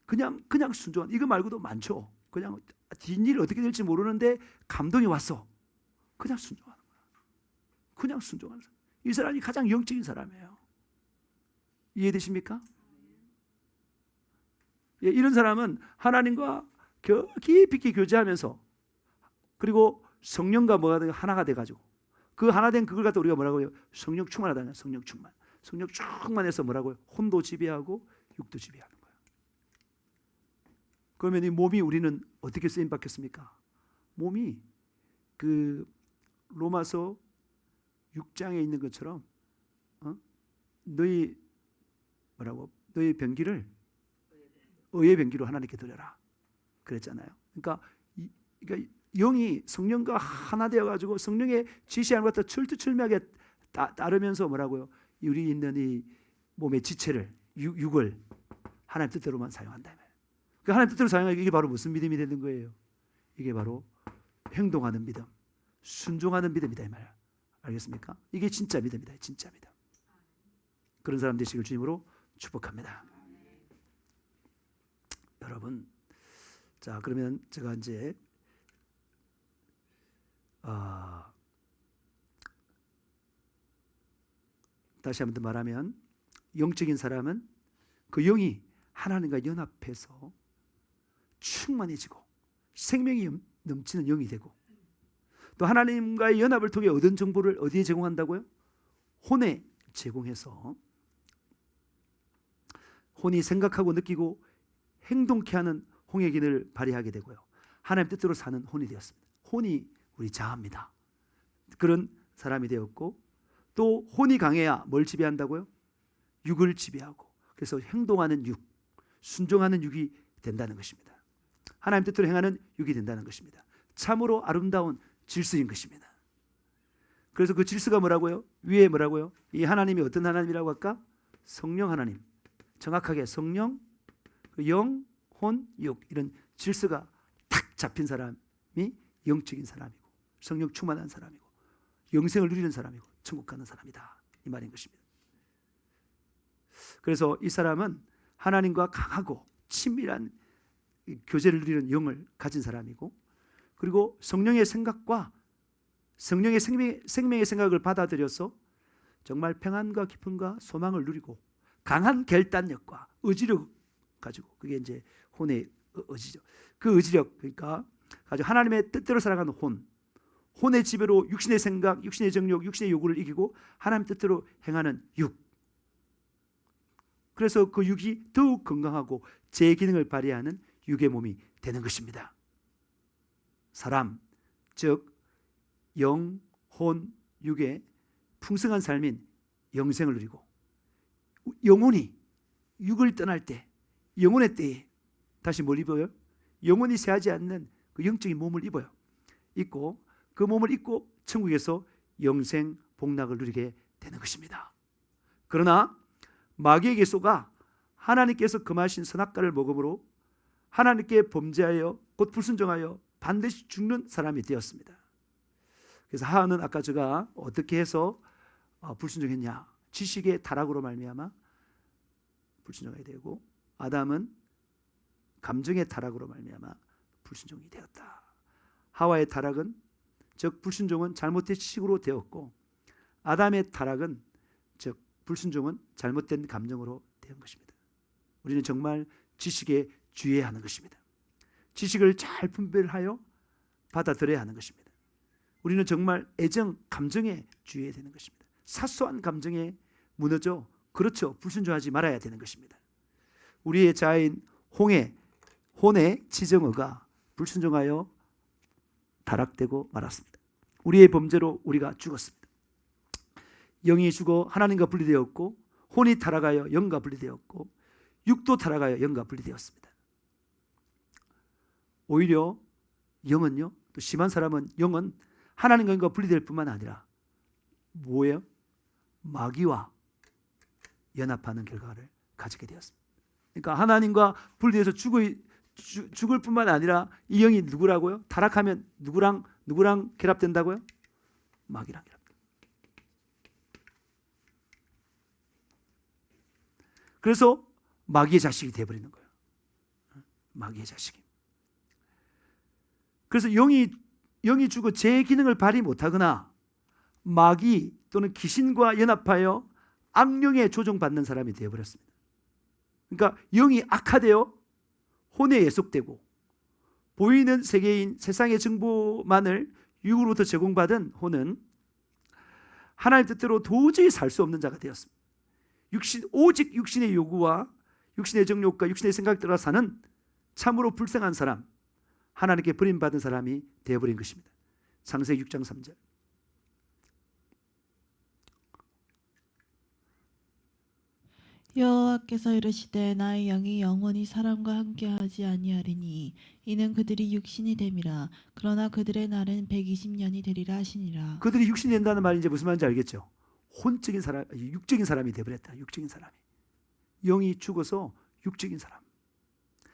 그냥 순종한. 이거 말고도 많죠. 그냥 뒷일 어떻게 될지 모르는데 감동이 왔어. 그냥 순종하는 거야. 그냥 순종하는 사람. 이 사람이 가장 영적인 사람이에요. 이해되십니까? 예, 이런 사람은 하나님과 깊이 교제하면서, 그리고 성령과 뭐가 하나가 돼가지고, 그 하나 된 그걸 갖다 우리가 뭐라고 해요? 성령 충만하다는. 성령 충만. 성령 충만해서 뭐라고요? 혼도 지배하고 육도 지배하는 거예요. 그러면 이 몸이 우리는 어떻게 쓰임 받겠습니까? 몸이 그 로마서 6장에 있는 것처럼 너희 병기를 의의 병기로 하나님께 드려라 그랬잖아요. 그러니까 영이 성령과 하나 되어가지고 성령의 지시하는 것과 철두철미하게 따르면서 뭐라고요? 우리 있는 이 몸의 지체를, 육을 하나님 뜻대로만 사용한다. 그 하나님 뜻대로 사용하기, 이게 바로 무슨 믿음이 되는 거예요? 이게 바로 행동하는 믿음, 순종하는 믿음이다 이 말. 알겠습니까? 이게 진짜 믿음이다. 진짜 믿음. 그런 사람 되시길 주님으로 축복합니다. 여러분, 자 그러면 제가 이제 다시 한 번 더 말하면, 영적인 사람은 그 영이 하나님과 연합해서 충만해지고 생명이 넘치는 영이 되고, 또 하나님과의 연합을 통해 얻은 정보를 어디에 제공한다고요? 혼에 제공해서 혼이 생각하고 느끼고 행동케 하는 홍해 기능을 발휘하게 되고요. 하나님 뜻대로 사는 혼이 되었습니다. 혼이 우리 자아입니다. 그런 사람이 되었고, 또 혼이 강해야 뭘 지배한다고요? 육을 지배하고, 그래서 행동하는 육, 순종하는 육이 된다는 것입니다. 하나님 뜻대로 행하는 육이 된다는 것입니다. 참으로 아름다운 질서인 것입니다. 그래서 그 질서가 뭐라고요? 위에 뭐라고요? 이 하나님이 어떤 하나님이라고 할까? 성령 하나님. 정확하게 성령, 영, 혼, 육, 이런 질서가 탁 잡힌 사람이 영적인 사람이고, 성령 충만한 사람이고, 영생을 누리는 사람이고, 천국 가는 사람이다, 이 말인 것입니다. 그래서 이 사람은 하나님과 강하고 친밀한 교제를 누리는 영을 가진 사람이고, 그리고 성령의 생각과 성령의 생명의 생각을 받아들여서 정말 평안과 기쁨과 소망을 누리고, 강한 결단력과 의지력 가지고, 그게 이제 혼의 의지죠. 그 의지력, 그러니까 가지고 하나님의 뜻대로 살아가는 혼의 지배로 육신의 생각, 육신의 정욕, 육신의 요구를 이기고 하나님 뜻대로 행하는 육. 그래서 그 육이 더욱 건강하고 제 기능을 발휘하는 육의 몸이 되는 것입니다. 사람, 즉 영, 혼, 육의 풍성한 삶인 영생을 누리고, 영혼이 육을 떠날 때, 영혼의 때에 다시 뭘 입어요? 영혼이 쇠하지 않는 그 영적인 몸을 입어요. 입고 그 몸을 입고 천국에서 영생 복락을 누리게 되는 것입니다. 그러나 마귀에게 속아 하나님께서 금하신 선악과를 먹음으로 하나님께 범죄하여 곧 불순종하여 반드시 죽는 사람이 되었습니다. 그래서 하와는 아까 제가 어떻게 해서 불순종했냐? 지식의 타락으로 말미암아 불순종하게 되고, 아담은 감정의 타락으로 말미암아 불순종이 되었다. 하와의 타락은, 즉 불순종은 잘못된 지식으로 되었고, 아담의 타락은, 즉 불순종은 잘못된 감정으로 된 것입니다. 우리는 정말 지식에 주의해야 하는 것입니다. 지식을 잘 분별하여 받아들여야 하는 것입니다. 우리는 정말 애정, 감정에 주의해야 되는 것입니다. 사소한 감정에 무너져, 그렇죠, 불순종하지 말아야 되는 것입니다. 우리의 자아인 혼의 지정어가 불순종하여 타락되고 말았습니다. 우리의 범죄로 우리가 죽었습니다. 영이 죽어 하나님과 분리되었고, 혼이 타락하여 영과 분리되었고, 육도 타락하여 영과 분리되었습니다. 오히려 영은요, 또 심한 사람은 영은 하나님과 영과 분리될 뿐만 아니라 뭐예요? 마귀와 연합하는 결과를 가지게 되었습니다. 그러니까 하나님과 분리돼서 죽을 뿐만 아니라 이 영이 누구라고요? 타락하면 누구랑 결합된다고요? 마귀랑 결합. 그래서 마귀의 자식이 되어버리는 거예요. 마귀의 자식이. 그래서 영이 죽어 제 기능을 발휘 못하거나 마귀 또는 귀신과 연합하여 악령에 조종받는 사람이 되어버렸습니다. 그러니까 영이 악화되어 혼에 예속되고, 보이는 세계인 세상의 정보만을 육으로부터 제공받은 혼은 하나님 뜻대로 도저히 살 수 없는 자가 되었습니다. 오직 육신의 요구와 육신의 정욕과 육신의 생각 따라 사는 참으로 불쌍한 사람, 하나님께 버림받은 사람이 되어버린 것입니다. 창세기 6장 3절. 여호와께서 이르시되 나의 영이 영원히 사람과 함께하지 아니하리니 이는 그들이 육신이 됨이라. 그러나 그들의 날은 120년이 되리라 하시니라. 그들이 육신이 된다는 말이 이제 무슨 말인지 알겠죠? 혼적인 사람, 육적인 사람이 되어버렸다. 육적인 사람이. 영이 죽어서 육적인 사람.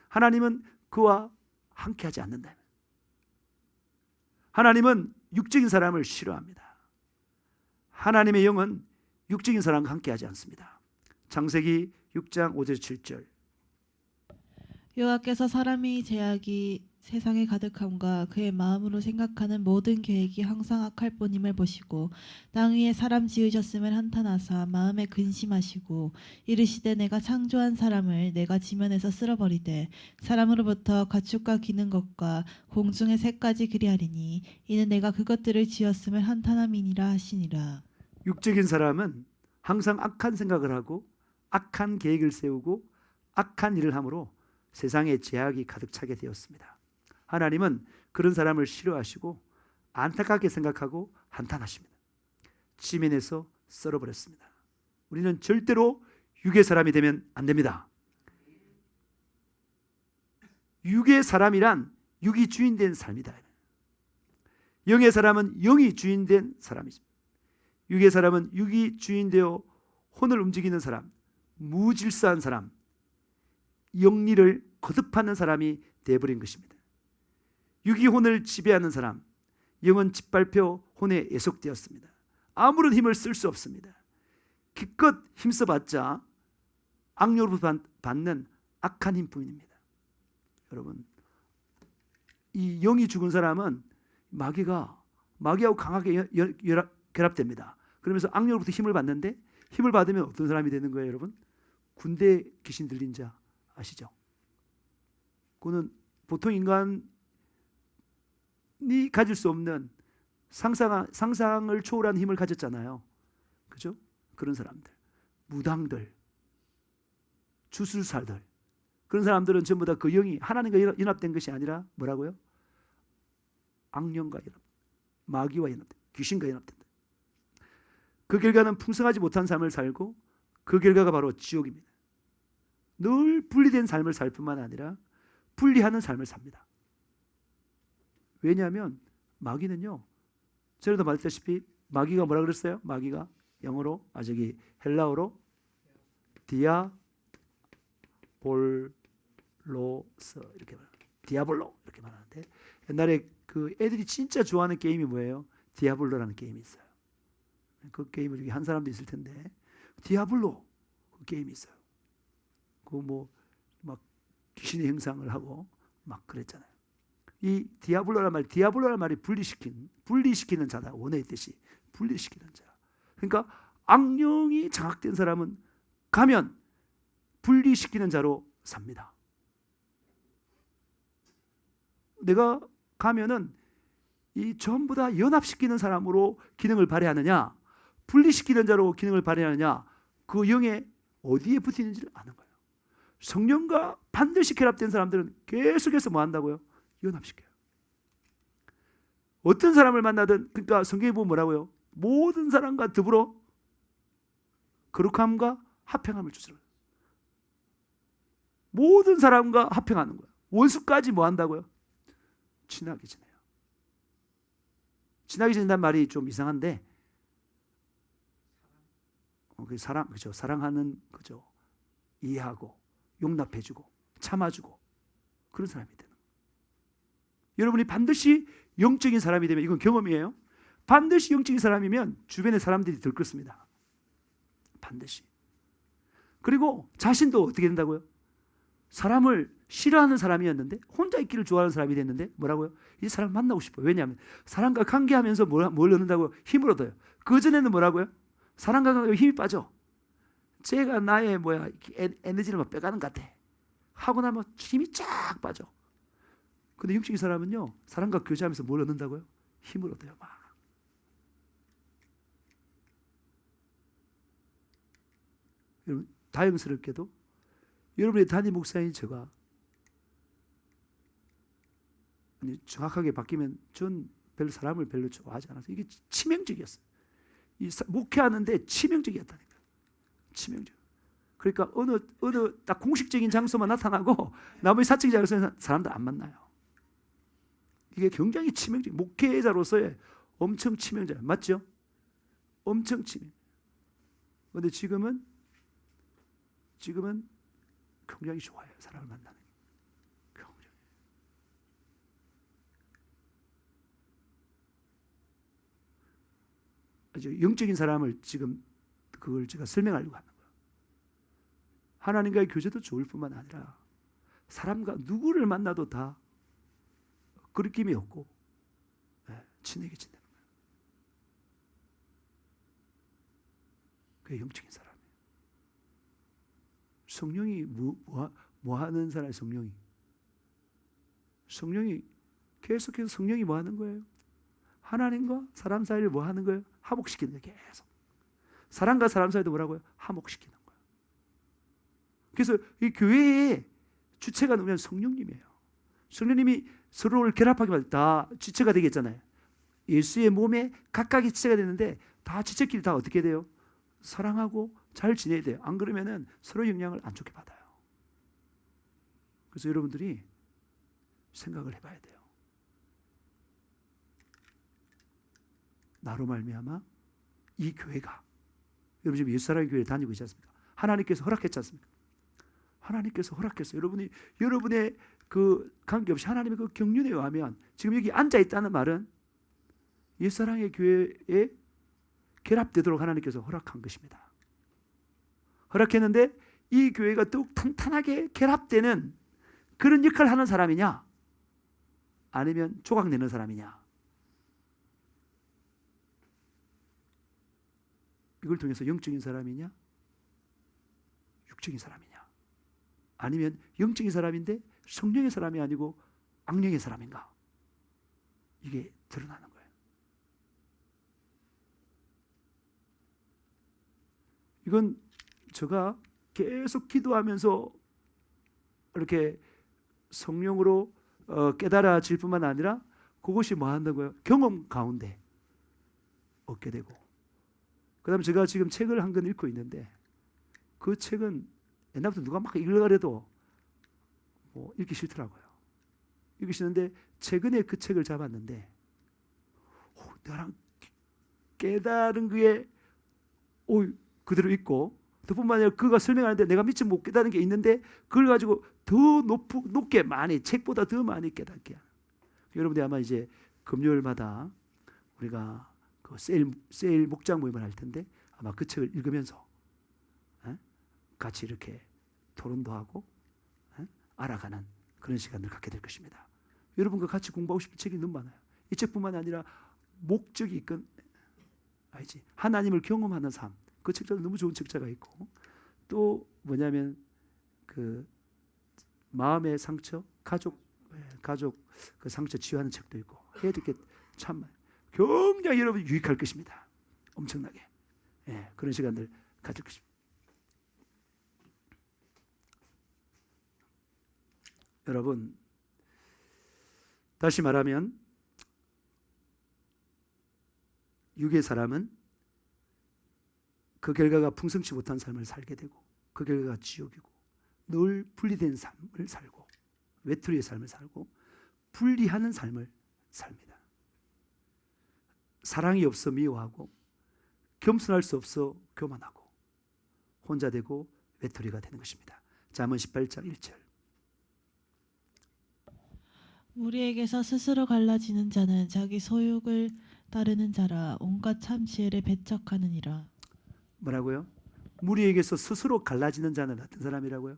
하나님은 그와 함께하지 않는다. 하나님은 육적인 사람을 싫어합니다. 하나님의 영은 육적인 사람과 함께하지 않습니다. 창세기 6장 5절 7절. 여호와께서 사람이 죄악이 세상에 가득함과 그의 마음으로 생각하는 모든 계획이 항상 악할 뿐임을 보시고 땅 위에 사람 지으셨음을 한탄하사 마음에 근심하시고 이르시되 내가 창조한 사람을 내가 지면에서 쓸어버리되 사람으로부터 가축과 기는 것과 공중의 새까지 그리하리니 이는 내가 그것들을 지었음을 한탄함이니라 하시니라. 육적인 사람은 항상 악한 생각을 하고 악한 계획을 세우고 악한 일을 함으로 세상에 죄악이 가득 차게 되었습니다. 하나님은 그런 사람을 싫어하시고 안타깝게 생각하고 한탄하십니다. 지면에서 썰어버렸습니다. 우리는 절대로 육의 사람이 되면 안 됩니다. 육의 사람이란 육이 주인된 삶이다. 영의 사람은 영이 주인된 사람이죠. 육의 사람은 육이 주인되어 혼을 움직이는 사람, 무질서한 사람, 영리를 거듭하는 사람이 되어버린 것입니다. 육이 혼을 지배하는 사람, 영은 짓밟혀 혼에 예속되었습니다. 아무런 힘을 쓸 수 없습니다. 기껏 힘써봤자 악령으로부터 받는 악한 힘뿐입니다. 여러분, 이 영이 죽은 사람은 마귀하고 강하게 결합됩니다. 그러면서 악령으로부터 힘을 받는데, 힘을 받으면 어떤 사람이 되는 거예요, 여러분? 군대 귀신 들린 자 아시죠? 그거는 보통 인간이 가질 수 없는 상상을 초월한 힘을 가졌잖아요. 그죠? 그런 사람들, 무당들, 주술사들, 그런 사람들은 전부 다 그 영이 하나님과 연합된 것이 아니라 뭐라고요? 악령과 연합, 마귀와 연합, 귀신과 연합된다. 그 결과는 풍성하지 못한 삶을 살고 그 결과가 바로 지옥입니다. 늘 분리된 삶을 살 뿐만 아니라 분리하는 삶을 삽니다. 왜냐하면 마귀는요, 전에도 말했다시피 마귀가 뭐라 그랬어요? 마귀가 영어로, 헬라어로 디아볼로스 이렇게 말합니다. 디아볼로 이렇게 말하는데, 옛날에 그 애들이 진짜 좋아하는 게임이 뭐예요? 디아블로라는 게임이 있어요. 그 게임을 중에 한 사람도 있을 텐데, 디아블로 그 게임이 있어요. 그 막 귀신의 형상을 하고 막 그랬잖아요. 이 디아블로라는 말이 분리시키는 자다. 원어의 뜻이 분리시키는 자. 그러니까 악령이 장악된 사람은 가면 분리시키는 자로 삽니다. 내가 가면은 이 전부 다 연합시키는 사람으로 기능을 발휘하느냐, 분리시키는 자로 기능을 발휘하느냐, 그 영에 어디에 붙이는지를 아는 거예요. 성령과 반드시 결합된 사람들은 계속해서 뭐 한다고요? 연합시켜요. 어떤 사람을 만나든, 그러니까 성경에 보면 뭐라고요? 모든 사람과 더불어 거룩함과 화평함을 주시라. 모든 사람과 화평하는 거예요. 원수까지 뭐 한다고요? 친하게 지내요. 친하게 지낸다는 말이 좀 이상한데, 그 사랑, 그죠? 사랑하는 거죠. 이해하고 용납해주고 참아주고 그런 사람이 되는 거예요. 여러분이 반드시 영적인 사람이 되면, 이건 경험이에요. 반드시 영적인 사람이면 주변의 사람들이 들끓습니다. 반드시. 그리고 자신도 어떻게 된다고요? 사람을 싫어하는 사람이었는데 혼자 있기를 좋아하는 사람이 됐는데 뭐라고요? 이 사람 만나고 싶어요. 왜냐하면 사람과 관계하면서 뭘 얻는다고요? 힘을 얻어요. 그전에는 뭐라고요? 사람과 관계하면 힘이 빠져. 제가 나의 에너지를 막 빼가는 것 같아. 하고 나면 힘이 쫙 빠져. 근데 영적인 사람은요, 사람과 교제하면서 뭘 얻는다고요? 힘을 얻어요. 막. 여러분, 다행스럽게도 여러분의 담임 목사인 제가 정확하게 바뀌면 전 별로 사람을 별로 좋아하지 않아서 이게 치명적이었어요. 목회하는데 치명적이었다니까. 치명적. 그러니까 어느 딱 공식적인 장소만 나타나고 나머지 사적인 장소에서 사람들 안 만나요. 이게 굉장히 치명적. 목회자로서의 엄청 치명적. 맞죠? 엄청 치명. 그런데 지금은 굉장히 좋아요. 사람을 만나는 게. 굉장히. 아주 영적인 사람을 지금 그걸 제가 설명하려고 하는 거예요. 하나님과의 교제도 좋을 뿐만 아니라 사람과 누구를 만나도 다 거리낌이 없고 친하게 지내는 거예요. 그게 영적인 사람이에요. 성령이 뭐 하는 사람이 성령이 계속해서 성령이 뭐 하는 거예요? 하나님과 사람 사이를 뭐 하는 거예요? 화목시키는 거예요. 계속. 사람과 사람 사이도 뭐라고요? 화목시키는 거예요. 그래서 이 교회의 주체가 누구냐면 성령님이에요. 성령님이 서로를 결합하게 만들 다 지체가 되겠잖아요. 예수의 몸에 각각이 지체가 되는데 다 지체끼리 다 어떻게 돼요? 사랑하고 잘 지내야 돼요. 안 그러면은 서로 영향을 안 좋게 받아요. 그래서 여러분들이 생각을 해봐야 돼요. 나로 말미암아 이 교회가, 여러분 지금 옛사람의 교회에 다니고 있지 않습니까? 하나님께서 허락했지 않습니까? 하나님께서 허락했어요. 여러분의 그 관계없이 하나님의 그 경륜에 의하면 지금 여기 앉아 있다는 말은 옛사랑의 교회에 결합되도록 하나님께서 허락한 것입니다. 허락했는데 이 교회가 더욱 탄탄하게 결합되는 그런 역할을 하는 사람이냐, 아니면 조각내는 사람이냐, 이걸 통해서 영적인 사람이냐 육적인 사람이냐, 아니면 영적인 사람인데 성령의 사람이 아니고 악령의 사람인가, 이게 드러나는 거예요. 이건 제가 계속 기도하면서 이렇게 성령으로 깨달아질 뿐만 아니라 그것이 뭐 한다고요? 경험 가운데 얻게 되고, 그 다음에 제가 지금 책을 한 권 읽고 있는데 그 책은 옛날부터 누가 막 읽으려고 뭐 읽기 싫더라고요. 읽기 싫은데 최근에 그 책을 잡았는데 나랑 깨달은 그게 그대로 있고, 그뿐만 아니라 그가 설명하는데 내가 미처 못 깨달은 게 있는데 그걸 가지고 더 높게 많이, 책보다 더 많이 깨닫게 하는. 여러분들 아마 이제 금요일마다 우리가 그 세일 목장 모임을 할 텐데 아마 그 책을 읽으면서 같이 이렇게 토론도 하고 알아가는 그런 시간을 갖게 될 것입니다. 여러분과 같이 공부하고 싶은 책이 너무 많아요. 이 책뿐만 아니라 목적이 있건 알지, 하나님을 경험하는 삶, 그 책자도 너무 좋은 책자가 있고, 또 뭐냐면 그 마음의 상처, 가족 그 상처 치유하는 책도 있고, 해야 될 게 참 굉장히 여러분 유익할 것입니다. 엄청나게 그런 시간들 가질 것입니다. 여러분, 다시 말하면 육의 사람은 그 결과가 풍성치 못한 삶을 살게 되고 그 결과가 지옥이고 늘 분리된 삶을 살고 외톨이의 삶을 살고 분리하는 삶을 삽니다. 사랑이 없어 미워하고 겸손할 수 없어 교만하고 혼자 되고 외톨이가 되는 것입니다. 잠언 18장 1절. 무리에게서 스스로 갈라지는 자는 자기 소욕을 따르는 자라 온갖 참지혜를 배척하느니라. 뭐라고요? 무리에게서 스스로 갈라지는 자는 어떤 사람이라고요?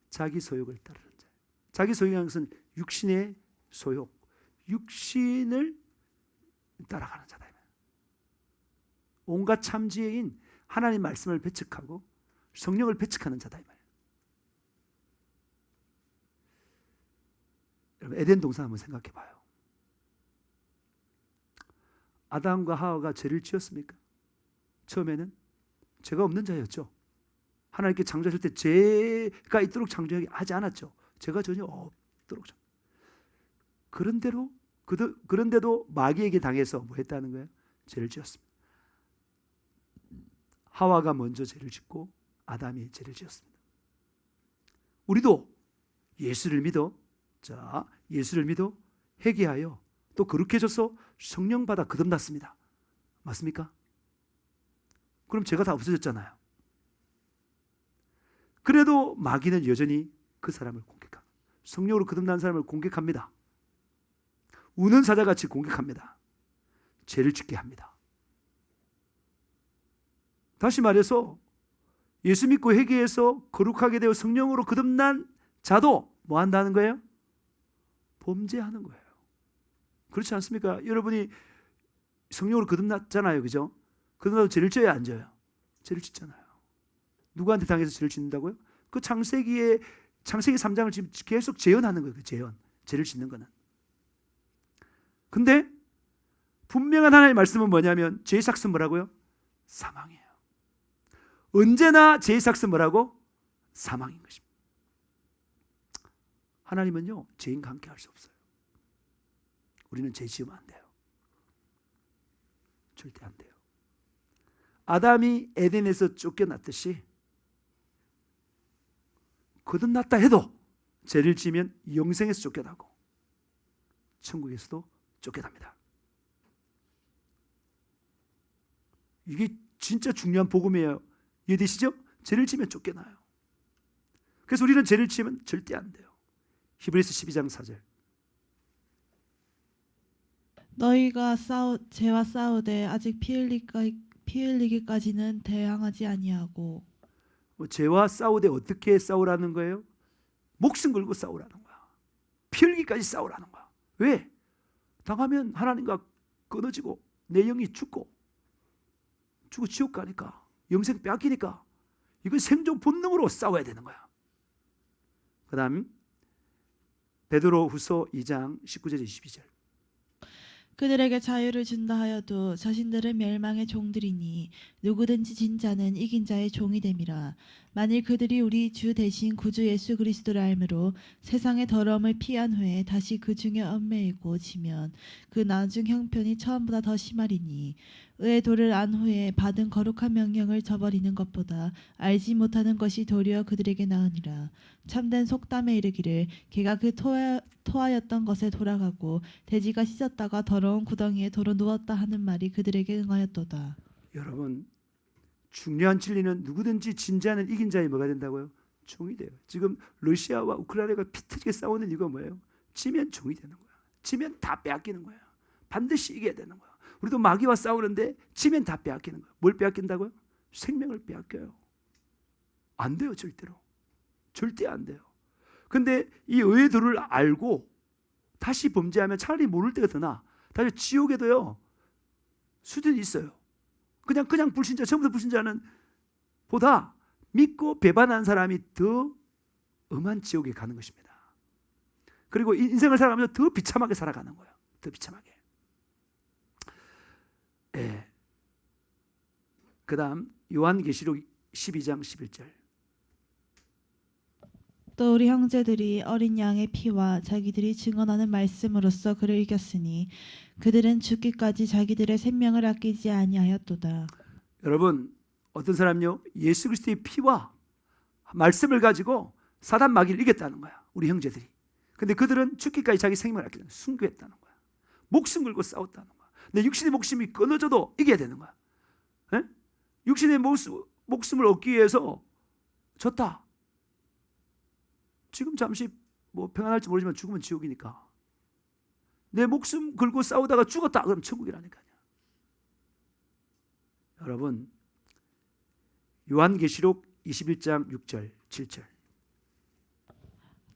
자기 소욕을 따르는 자. 자기 소욕이라는 것은 육신의 소욕, 육신을 따라가는 자다. 온갖 참지혜인 하나님 말씀을 배척하고 성령을 배척하는 자다. 여러분, 에덴 동산 한번 생각해 봐요. 아담과 하와가 죄를 지었습니까? 처음에는 죄가 없는 자였죠. 하나님께 창조하실 때 죄가 있도록 창조하지 않았죠. 죄가 전혀 없도록. 그런데도 마귀에게 당해서 뭐 했다는 거예요? 죄를 지었습니다. 하와가 먼저 죄를 짓고 아담이 죄를 지었습니다. 우리도 예수를 믿어 회개하여 또 거룩해져서 성령 받아 거듭났습니다. 맞습니까? 그럼 죄가 다 없어졌잖아요. 그래도 마귀는 여전히 그 사람을 공격합니다. 성령으로 거듭난 사람을 공격합니다. 우는 사자같이 공격합니다. 죄를 짓게 합니다. 다시 말해서 예수 믿고 회개해서 거룩하게 되어 성령으로 거듭난 자도 뭐 한다는 거예요? 범죄하는 거예요. 그렇지 않습니까? 여러분이 성령으로 거듭났잖아요. 그죠? 거듭나도 죄를 져야 안 져요? 죄를 짓잖아요. 누구한테 당해서 죄를 짓는다고요? 그 창세기 3장을 지금 계속 재현하는 거예요. 그 재현. 죄를 짓는 거는. 근데 분명한 하나님의 말씀은 뭐냐면 죄의 삭은 뭐라고요? 사망이에요. 언제나 죄의 삭은 뭐라고? 사망인 것입니다. 하나님은요, 죄인과 함께 할 수 없어요. 우리는 죄 지으면 안 돼요. 절대 안 돼요. 아담이 에덴에서 쫓겨났듯이 거듭났다 해도 죄를 지으면 영생에서 쫓겨나고 천국에서도 쫓겨납니다. 이게 진짜 중요한 복음이에요. 이해되시죠? 죄를 지으면 쫓겨나요. 그래서 우리는 죄를 지으면 절대 안 돼요. 히브리서 12장 4절. 너희가 죄와 싸우되 아직 피 흘리기까지는 대항하지 아니하고. 죄와 싸우되 어떻게 싸우라는 거예요? 목숨 걸고 싸우라는 거야. 피 흘리기까지 싸우라는 거야. 왜? 당하면 하나님과 끊어지고 내 영이 죽고 지옥 가니까 영생 빼앗기니까 이건 생존 본능으로 싸워야 되는 거야. 그 다음 베드로후서 2장 19절 22절. 그들에게 자유를 준다 하여도 자신들은 멸망의 종들이니 누구든지 진 자는 이긴 자의 종이 됨이라. 만일 그들이 우리 주 대신 구주 예수 그리스도를 알므로 세상의 더러움을 피한 후에 다시 그 중에 얽매이고 지면 그 나중 형편이 처음보다 더 심하리니 의의 도를 안 후에 받은 거룩한 명령을 저버리는 것보다 알지 못하는 것이 도리어 그들에게 나으니라. 참된 속담에 이르기를 개가 그 토하였던 것에 돌아가고 돼지가 씻었다가 더러운 구덩이에 도로 누웠다 하는 말이 그들에게 응하였도다. 여러분, 중요한 진리는 누구든지 진 자는 이긴 자의 뭐가 된다고요? 종이 돼요. 지금 러시아와 우크라이나가 피 터지게 싸우는 이유가 뭐예요? 지면 종이 되는 거야. 지면 다 빼앗기는 거야. 반드시 이겨야 되는 거야. 우리도 마귀와 싸우는데 지면 다 빼앗기는 거야. 뭘 빼앗긴다고요? 생명을 빼앗겨요. 안 돼요, 절대로. 절대 안 돼요. 근데 이 의의 도를 알고 다시 범죄하면 차라리 모를 때가 더 나아. 다시 지옥에도요, 수준이 있어요. 그냥 불신자, 처음부터 불신자는 보다 믿고 배반한 사람이 더 엄한 지옥에 가는 것입니다. 그리고 인생을 살아가면서 더 비참하게 살아가는 거예요. 더 비참하게. 예. 그 다음 요한계시록 12장 11절. 또 우리 형제들이 어린 양의 피와 자기들이 증언하는 말씀으로써 그를 이겼으니 그들은 죽기까지 자기들의 생명을 아끼지 아니하였도다. 여러분, 어떤 사람요? 예수 그리스도의 피와 말씀을 가지고 사단 마귀를 이겼다는 거야. 우리 형제들이. 근데 그들은 죽기까지 자기 생명을 아끼는 순교했다는 거야. 목숨 걸고 싸웠다는 거야. 내 육신의 목숨이 끊어져도 이겨야 되는 거야. 에? 육신의 목숨을 얻기 위해서 졌다. 지금 잠시 뭐 평안할지 모르지만 죽으면 지옥이니까. 내 목숨 걸고 싸우다가 죽었다. 그럼 천국이라니까요. 여러분, 요한계시록 21장 6절 7절.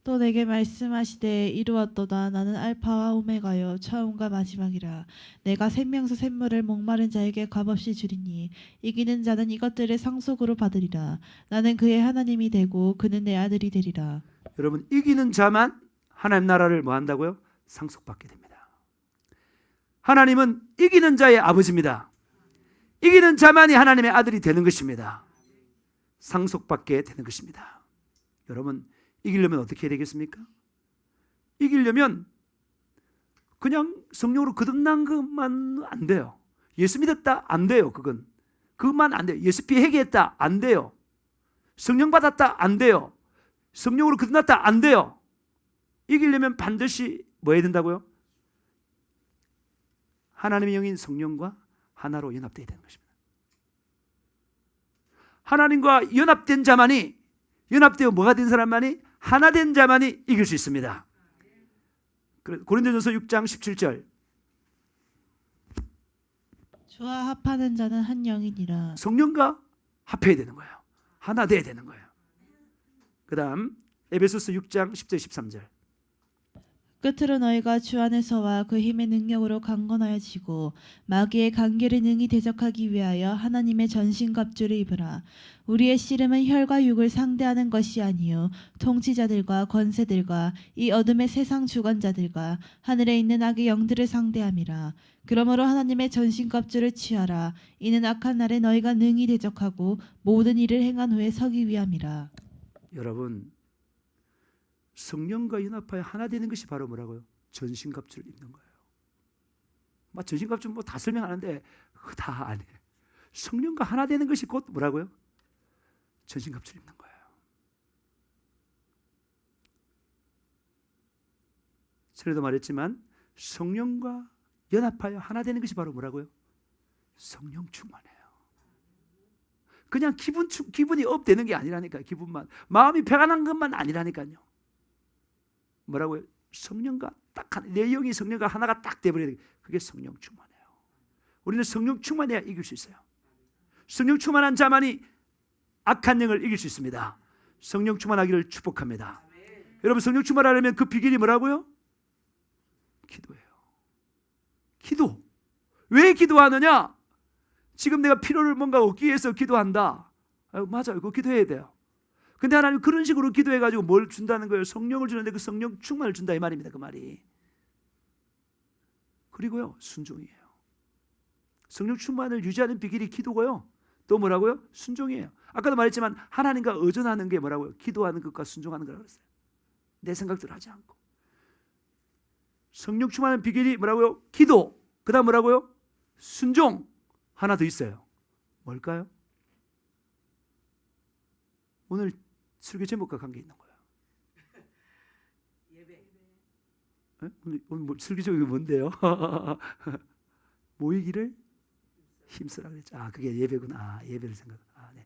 또 내게 말씀하시되 이루었도다. 나는 알파와 오메가요 처음과 마지막이라. 내가 생명수 샘물을 목마른 자에게 값없이 주리니 이기는 자는 이것들을 상속으로 받으리라. 나는 그의 하나님이 되고 그는 내 아들이 되리라. 여러분, 이기는 자만 하나님 나라를 뭐 한다고요? 상속받게 됩니다. 하나님은 이기는 자의 아버지입니다. 이기는 자만이 하나님의 아들이 되는 것입니다. 상속받게 되는 것입니다. 여러분, 이기려면 어떻게 해야 되겠습니까? 이기려면 그냥 성령으로 거듭난 것만 안 돼요. 예수 믿었다? 안 돼요. 그것만 안 돼요. 예수 피 회개했다? 안 돼요. 성령 받았다? 안 돼요. 성령으로 거듭났다? 안 돼요. 이기려면 반드시 뭐 해야 된다고요? 하나님의 영인 성령과 하나로 연합되어야 되는 것입니다. 하나님과 연합되어 뭐가 된 사람만이 하나 된 자만이 이길 수 있습니다. 고린도전서 6장 17절. 주와 합하는 자는 한 영이니라. 성령과 합해야 되는 거예요. 하나 돼야 되는 거예요. 그 다음 에베소서 6장 10절 13절. 끝으로 너희가 주 안에서와 그 힘의 능력으로 강건하여지고 마귀의 간계를 능히 대적하기 위하여 하나님의 전신갑주를 입으라. 우리의 씨름은 혈과 육을 상대하는 것이 아니요 통치자들과 권세들과 이 어둠의 세상 주관자들과 하늘에 있는 악의 영들을 상대함이라. 그러므로 하나님의 전신갑주를 취하라. 이는 악한 날에 너희가 능히 대적하고 모든 일을 행한 후에 서기 위함이라. 여러분, 성령과 연합하여 하나 되는 것이 바로 뭐라고요? 전신갑주를 입는 거예요. 막 전신갑주 뭐 다 설명하는데 그거 다 안 해. 성령과 하나 되는 것이 곧 뭐라고요? 전신갑주를 입는 거예요. 전에도 말했지만 성령과 연합하여 하나 되는 것이 바로 뭐라고요? 성령 충만이에요. 그냥 기분이 업 되는 게 아니라니까요. 기분만. 마음이 평안한 것만 아니라니까요. 뭐라고요? 성령과 내 영이 성령과 하나가 딱 돼버려야 돼. 그게 성령 충만이에요. 우리는 성령 충만해야 이길 수 있어요. 성령 충만한 자만이 악한 영을 이길 수 있습니다. 성령 충만하기를 축복합니다. 여러분, 성령 충만하려면 그 비결이 뭐라고요? 기도예요. 기도. 왜 기도하느냐? 지금 내가 필요를 뭔가 얻기 위해서 기도한다. 맞아요. 그거 기도해야 돼요. 근데 하나님 그런 식으로 기도해가지고 뭘 준다는 거예요? 성령을 주는데 그 성령 충만을 준다 이 말입니다. 그 말이. 그리고요, 순종이에요. 성령 충만을 유지하는 비결이 기도고요. 또 뭐라고요? 순종이에요. 아까도 말했지만 하나님과 의존하는 게 뭐라고요? 기도하는 것과 순종하는 거라고 그랬어요. 내 생각대로 하지 않고. 성령 충만한 비결이 뭐라고요? 기도. 그 다음 뭐라고요? 순종. 하나 더 있어요. 뭘까요? 오늘 설교 제목과 관계 있는 거예요. 예배. 오늘 설교 제목이 뭔데요? 모이기를 힘쓰라 그랬죠. 그게 예배구나. 예배를 생각. 네.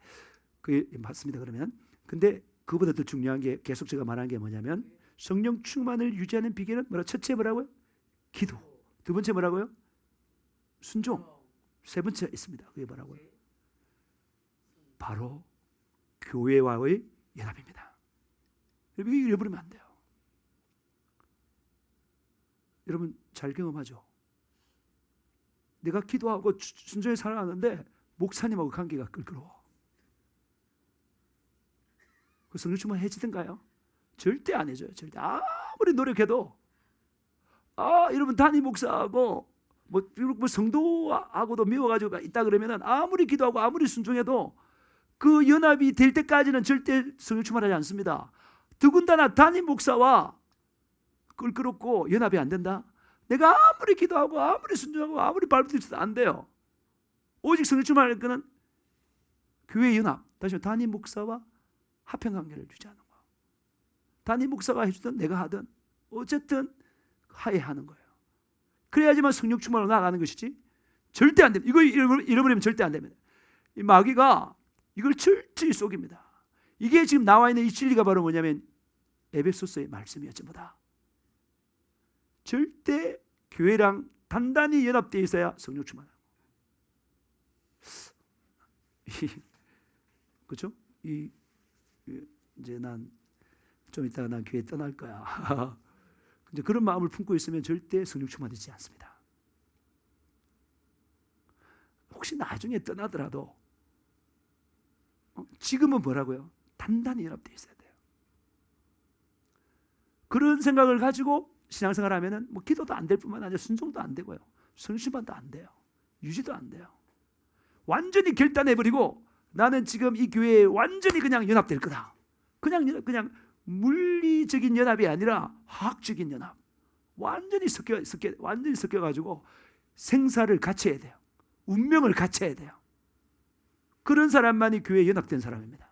그게 맞습니다. 그러면 근데 그보다 더 중요한 게 계속 제가 말한 게 뭐냐면 성령 충만을 유지하는 비결은 뭐라? 첫째 뭐라고요? 기도. 두 번째 뭐라고요? 순종. 세 번째 있습니다. 그게 뭐라고요? 바로 교회와의 연합입니다. 여러분, 이거 잃어버리면 안 돼요. 여러분, 잘 경험하죠? 내가 기도하고 순종히 살아가는데 목사님하고 관계가 껄끄러워. 그 성령 충만해지던가요? 절대 안 해줘요. 절대. 아무리 노력해도 여러분 담임 목사하고 뭐 성도하고도 미워가지고 있다 그러면은 아무리 기도하고 아무리 순종해도 그 연합이 될 때까지는 절대 성령 충만하지 않습니다. 더군다나 담임 목사와 껄끄럽고 연합이 안 된다? 내가 아무리 기도하고 아무리 순종하고 아무리 발부들어도 안 돼요. 오직 성령 충만할 거는 교회 연합, 다시 말해 담임 목사와 합평 관계를 유지하는 거예요. 담임 목사가 해주든 내가 하든 어쨌든 화해하는 거예요. 그래야지만 성령 충만으로 나아가는 것이지 절대 안 됩니다. 이거 잃어버리면 절대 안 됩니다. 이 마귀가 이걸 철저히 속입니다. 이게 지금 나와 있는 이 진리가 바로 뭐냐면 에베소서의 말씀이었 전부 다. 절대 교회랑 단단히 연합되어 있어야 성령 충만하고. 그렇죠? 이제 난 좀 이따가 난 교회 떠날 거야. 이제 그런 마음을 품고 있으면 절대 성령 충만되지 않습니다. 혹시 나중에 떠나더라도 지금은 뭐라고요? 단단히 연합되어 있어야 돼요. 그런 생각을 가지고 신앙생활 하면은 뭐 기도도 안 될 뿐만 아니라 순종도 안 되고요. 성령 충만도 안 돼요. 유지도 안 돼요. 완전히 결단해버리고 나는 지금 이 교회에 완전히 그냥 연합될 거다. 그냥 물리적인 연합이 아니라 화학적인 연합. 완전히 섞여가지고 생사를 같이 해야 돼요. 운명을 같이 해야 돼요. 그런 사람만이 교회에 연합된 사람입니다.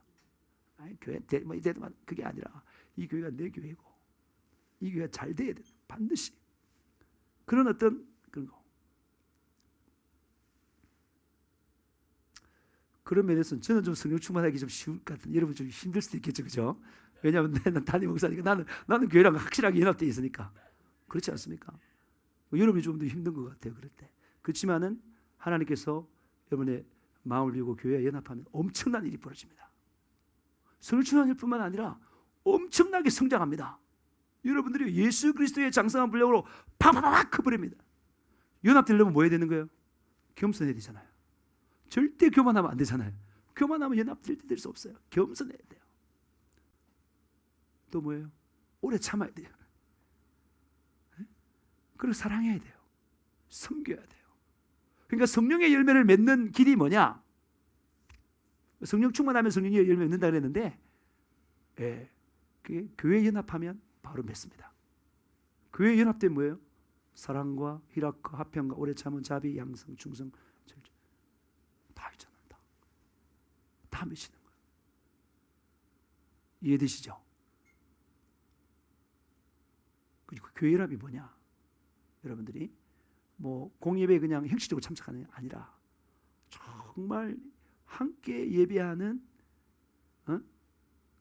아니, 교회 이대만 그게 아니라 이 교회가 내 교회고 이 교회가 잘 돼야 돼. 반드시 그런 어떤 그런 거. 그런 면에서는 저는 좀 성령 충만하기 좀 쉬울 것 같은데 여러분 좀 힘들 수도 있겠죠, 그죠? 왜냐하면 나는 담임 목사니까 나는 교회랑 확실하게 연합되어 있으니까. 그렇지 않습니까? 여러분이 좀 더 힘든 것 같아요, 그럴 때. 그렇지만은 하나님께서 여러분의 마음을 비우고 교회와 연합하면 엄청난 일이 벌어집니다. 성령 충만일 뿐만 아니라 엄청나게 성장합니다. 여러분들이 예수 그리스도의 장성한 분량으로 팍팍팍 커버립니다. 연합되려면 뭐 해야 되는 거예요? 겸손해야 되잖아요. 절대 교만하면 안 되잖아요. 교만하면 연합 절대 될 수 없어요. 겸손해야 돼요. 또 뭐예요? 오래 참아야 돼요. 그리고 사랑해야 돼요. 섬겨야 돼요. 그러니까 성령의 열매를 맺는 길이 뭐냐? 성령 충만하면 성령의 열매 맺는다 그랬는데, 그게 교회 연합하면 바로 맺습니다. 교회 연합된 뭐예요? 사랑과 희락과 화평과 오래 참은 자비, 양성, 충성, 절제 다 있잖아요. 다 맺히는 거예요. 이해되시죠? 그리고 교회 연합이 뭐냐? 여러분들이 뭐 공예배에 그냥 형식적으로 참석하는 게 아니라 정말 함께 예배하는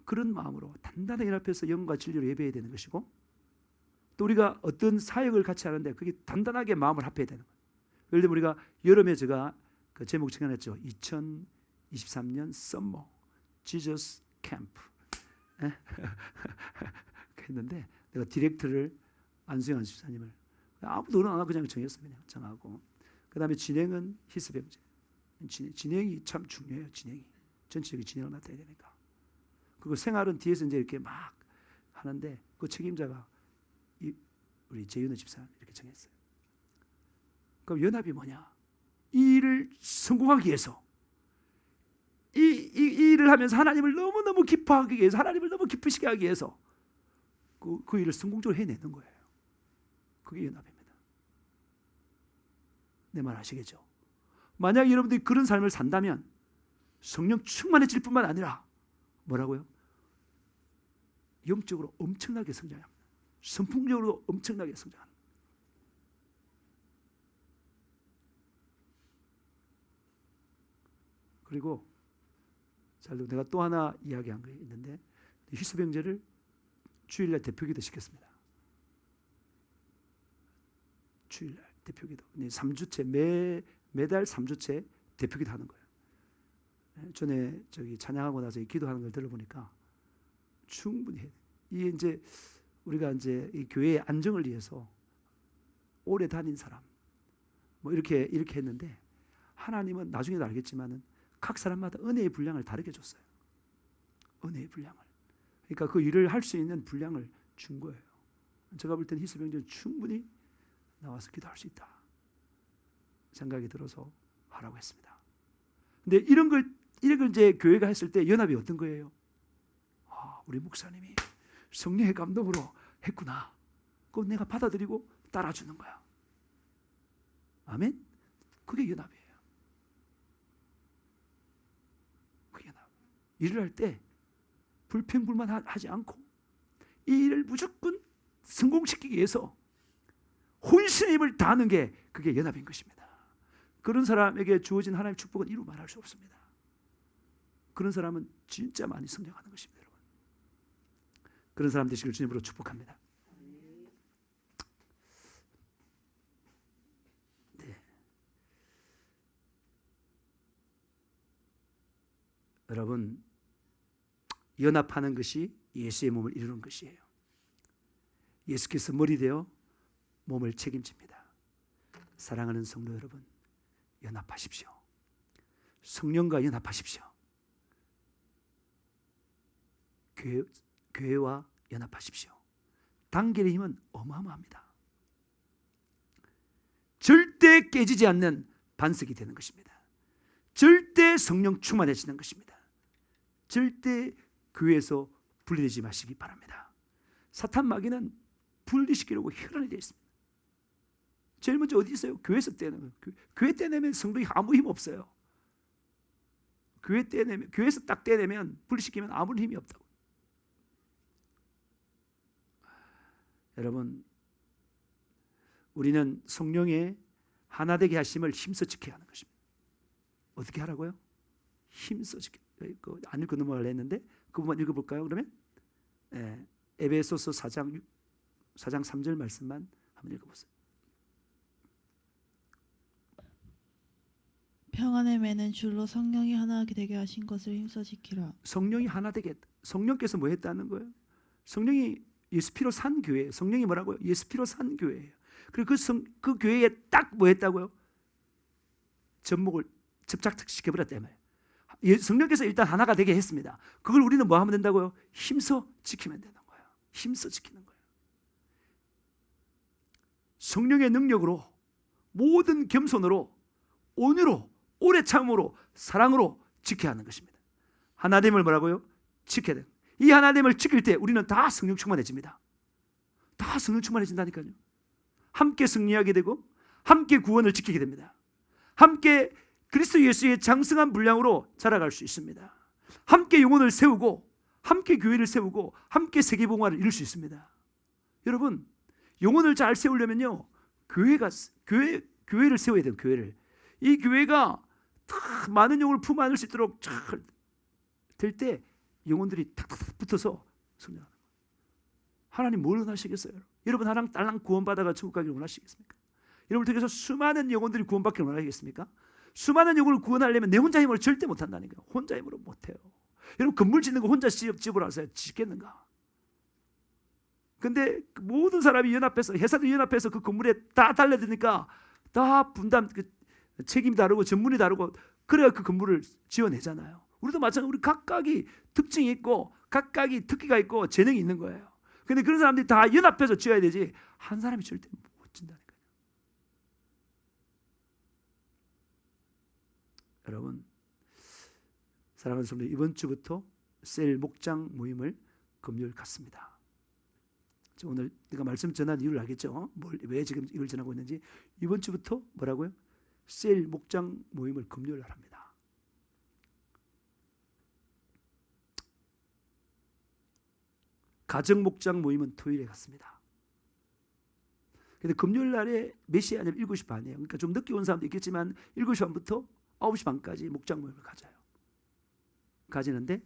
그런 마음으로 단단하게 연합해서 영과 진리로 예배해야 되는 것이고, 또 우리가 어떤 사역을 같이 하는데 그게 단단하게 마음을 합해야 되는 거예요. 예를 들면 우리가 여름에 제가 그 제목 정해놨죠. 2023년 썸머 지저스 캠프 했는데 내가 디렉터를 안수영 집사님을 아무도 안 하고 그냥 정했어요. 그냥 정하고 그 다음에 진행은 히스병제. 진행이 참 중요해요. 진행이 전체적인 진행을 맡아야 되니까. 그리고 생활은 뒤에서 이제 이렇게 막 하는데 그 책임자가 우리 재윤호 집사님 이렇게 정했어요. 그럼 연합이 뭐냐? 이 일을 성공하기 위해서 이 일을 하면서 하나님을 너무너무 기뻐하기 위해서, 하나님을 너무 기쁘시게 하기 위해서 그 일을 성공적으로 해내는 거예요. 그게 연합입니다. 내 말 아시겠죠? 만약 여러분들이 그런 삶을 산다면 성령 충만해질 뿐만 아니라 뭐라고요? 영적으로 엄청나게 성장합니다. 선풍적으로 엄청나게 성장합니다. 그리고 내가 또 하나 이야기한 게 있는데 희수병제를 주일날 대표기도 시켰습니다. 주일날 대표기도 3주째 매달 3주째 대표기도 하는 거예요. 전에 찬양하고 나서 기도하는 걸 들어보니까 충분히 해요. 이게 이제 우리가 이제 이 교회의 안정을 위해서 오래 다닌 사람 뭐 이렇게 했는데, 하나님은 나중에도 알겠지만은 각 사람마다 은혜의 분량을 다르게 줬어요. 은혜의 분량을. 그러니까 그 일을 할 수 있는 분량을 준 거예요. 제가 볼 때는 희수병제는 충분히 나와서 기도할 수 있다 생각이 들어서 하라고 했습니다. 근데 이런 걸 이제 교회가 했을 때 연합이 어떤 거예요? 우리 목사님이 성령의 감동으로 했구나. 그거 내가 받아들이고 따라주는 거야. 아멘? 그게 연합이에요. 그게 연합. 일을 할 때 불평불만하지 않고 이 일을 무조건 성공시키기 위해서 혼신의 힘을 다하는 게 그게 연합인 것입니다. 그런 사람에게 주어진 하나님의 축복은 이루 말할 수 없습니다. 그런 사람은 진짜 많이 성장하는 것입니다, 여러분. 그런 사람 되시길 주님으로 축복합니다. 네. 여러분, 연합하는 것이 예수의 몸을 이루는 것이에요. 예수께서 머리 되어 몸을 책임집니다. 사랑하는 성도 여러분, 연합하십시오. 성령과 연합하십시오. 교회와 연합하십시오. 단결의 힘은 어마어마합니다. 절대 깨지지 않는 반석이 되는 것입니다. 절대 성령 충만해지는 것입니다. 절대 교회에서 분리되지 마시기 바랍니다. 사탄 마귀는 분리시키려고 혈안이 되어 있습니다. 제일 먼저 어디 있어요? 교회에서 떼내면. 교회 떼내면 성도이 아무 힘 없어요. 교회에서 딱 떼내면, 분리시키면 아무 힘이 없다고. 여러분, 우리는 성령의 하나 되게 하심을 힘써 지켜야 하는 것입니다. 어떻게 하라고요? 힘써 지켜. 안 읽고 넘어가려 했는데 그 부분 읽어볼까요? 그러면 에베소서 4장 3절 말씀만 한번 읽어보세요. 평안을 매는 줄로 성령이 하나 되게 하신 것을 힘써 지키라. 성령이 하나 되게 했다. 성령께서 뭐 했다는 거예요? 성령이 예수 피로 산 교회. 성령이 뭐라고요? 예수 피로 산 교회예요. 그리고 그 교회에 딱 뭐 했다고요? 접목을 접착시켜버렸다며. 성령께서 일단 하나가 되게 했습니다. 그걸 우리는 뭐 하면 된다고요? 힘써 지키면 되는 거예요. 힘써 지키는 거예요. 성령의 능력으로 모든 겸손으로 온유로 오래 참음으로 사랑으로 지켜야 하는 것입니다. 하나됨을 뭐라고요? 지켜야 돼요. 이 하나됨을 지킬 때 우리는 다 성령 충만해집니다. 다 성령 충만해진다니까요. 함께 승리하게 되고 함께 구원을 지키게 됩니다. 함께 그리스도 예수의 장성한 분량으로 자라갈 수 있습니다. 함께 영혼을 세우고 함께 교회를 세우고 함께 세계복음화를 이룰 수 있습니다. 여러분, 영혼을 잘 세우려면요, 교회를 세워야 돼요. 교회를. 이 교회가 다 많은 영혼을 품 안을 수 있도록 잘 될 때 영혼들이 탁탁탁 붙어서 성장하는 거예요. 하나님 뭘 원하시겠어요? 여러분 하나님 딸랑 구원받아가 천국 가기를 원하시겠습니까? 여러분을 통해서 수많은 영혼들이 구원받기를 원하시겠습니까? 수많은 영혼을 구원하려면 내 혼자 힘으로 절대 못한다니까요. 혼자 힘으로 못해요. 여러분 건물 짓는 거 혼자 집으로 하세요. 짓겠는가? 근데 모든 사람이 연합해서, 회사들이 연합해서 그 건물에 다 달려드니까 다 분담, 책임이 다르고 전문이 다르고 그래야 그 건물을 지어내잖아요. 우리도 마찬가지로 우리 각각이 특징이 있고 각각이 특기가 있고 재능이 있는 거예요. 근데 그런 사람들이 다 연합해서 지어야 되지 한 사람이 절대 못 짓는다니까요. 여러분, 사랑하는 성도, 이번 주부터 셀 목장 모임을 금요일 갖습니다. 오늘 내가 말씀 전한 이유를 알겠죠? 왜 지금 이걸 전하고 있는지. 이번 주부터 뭐라고요? 셀 목장 모임을 금요일 날 합니다. 가정 목장 모임은 토요일에 갖습니다. 근데 금요일 날에 몇 시에 하냐면 7시 반이에요. 그러니까 좀 늦게 온 사람도 있겠지만 7시 반부터 9시 반까지 목장 모임을 가져요. 가지는데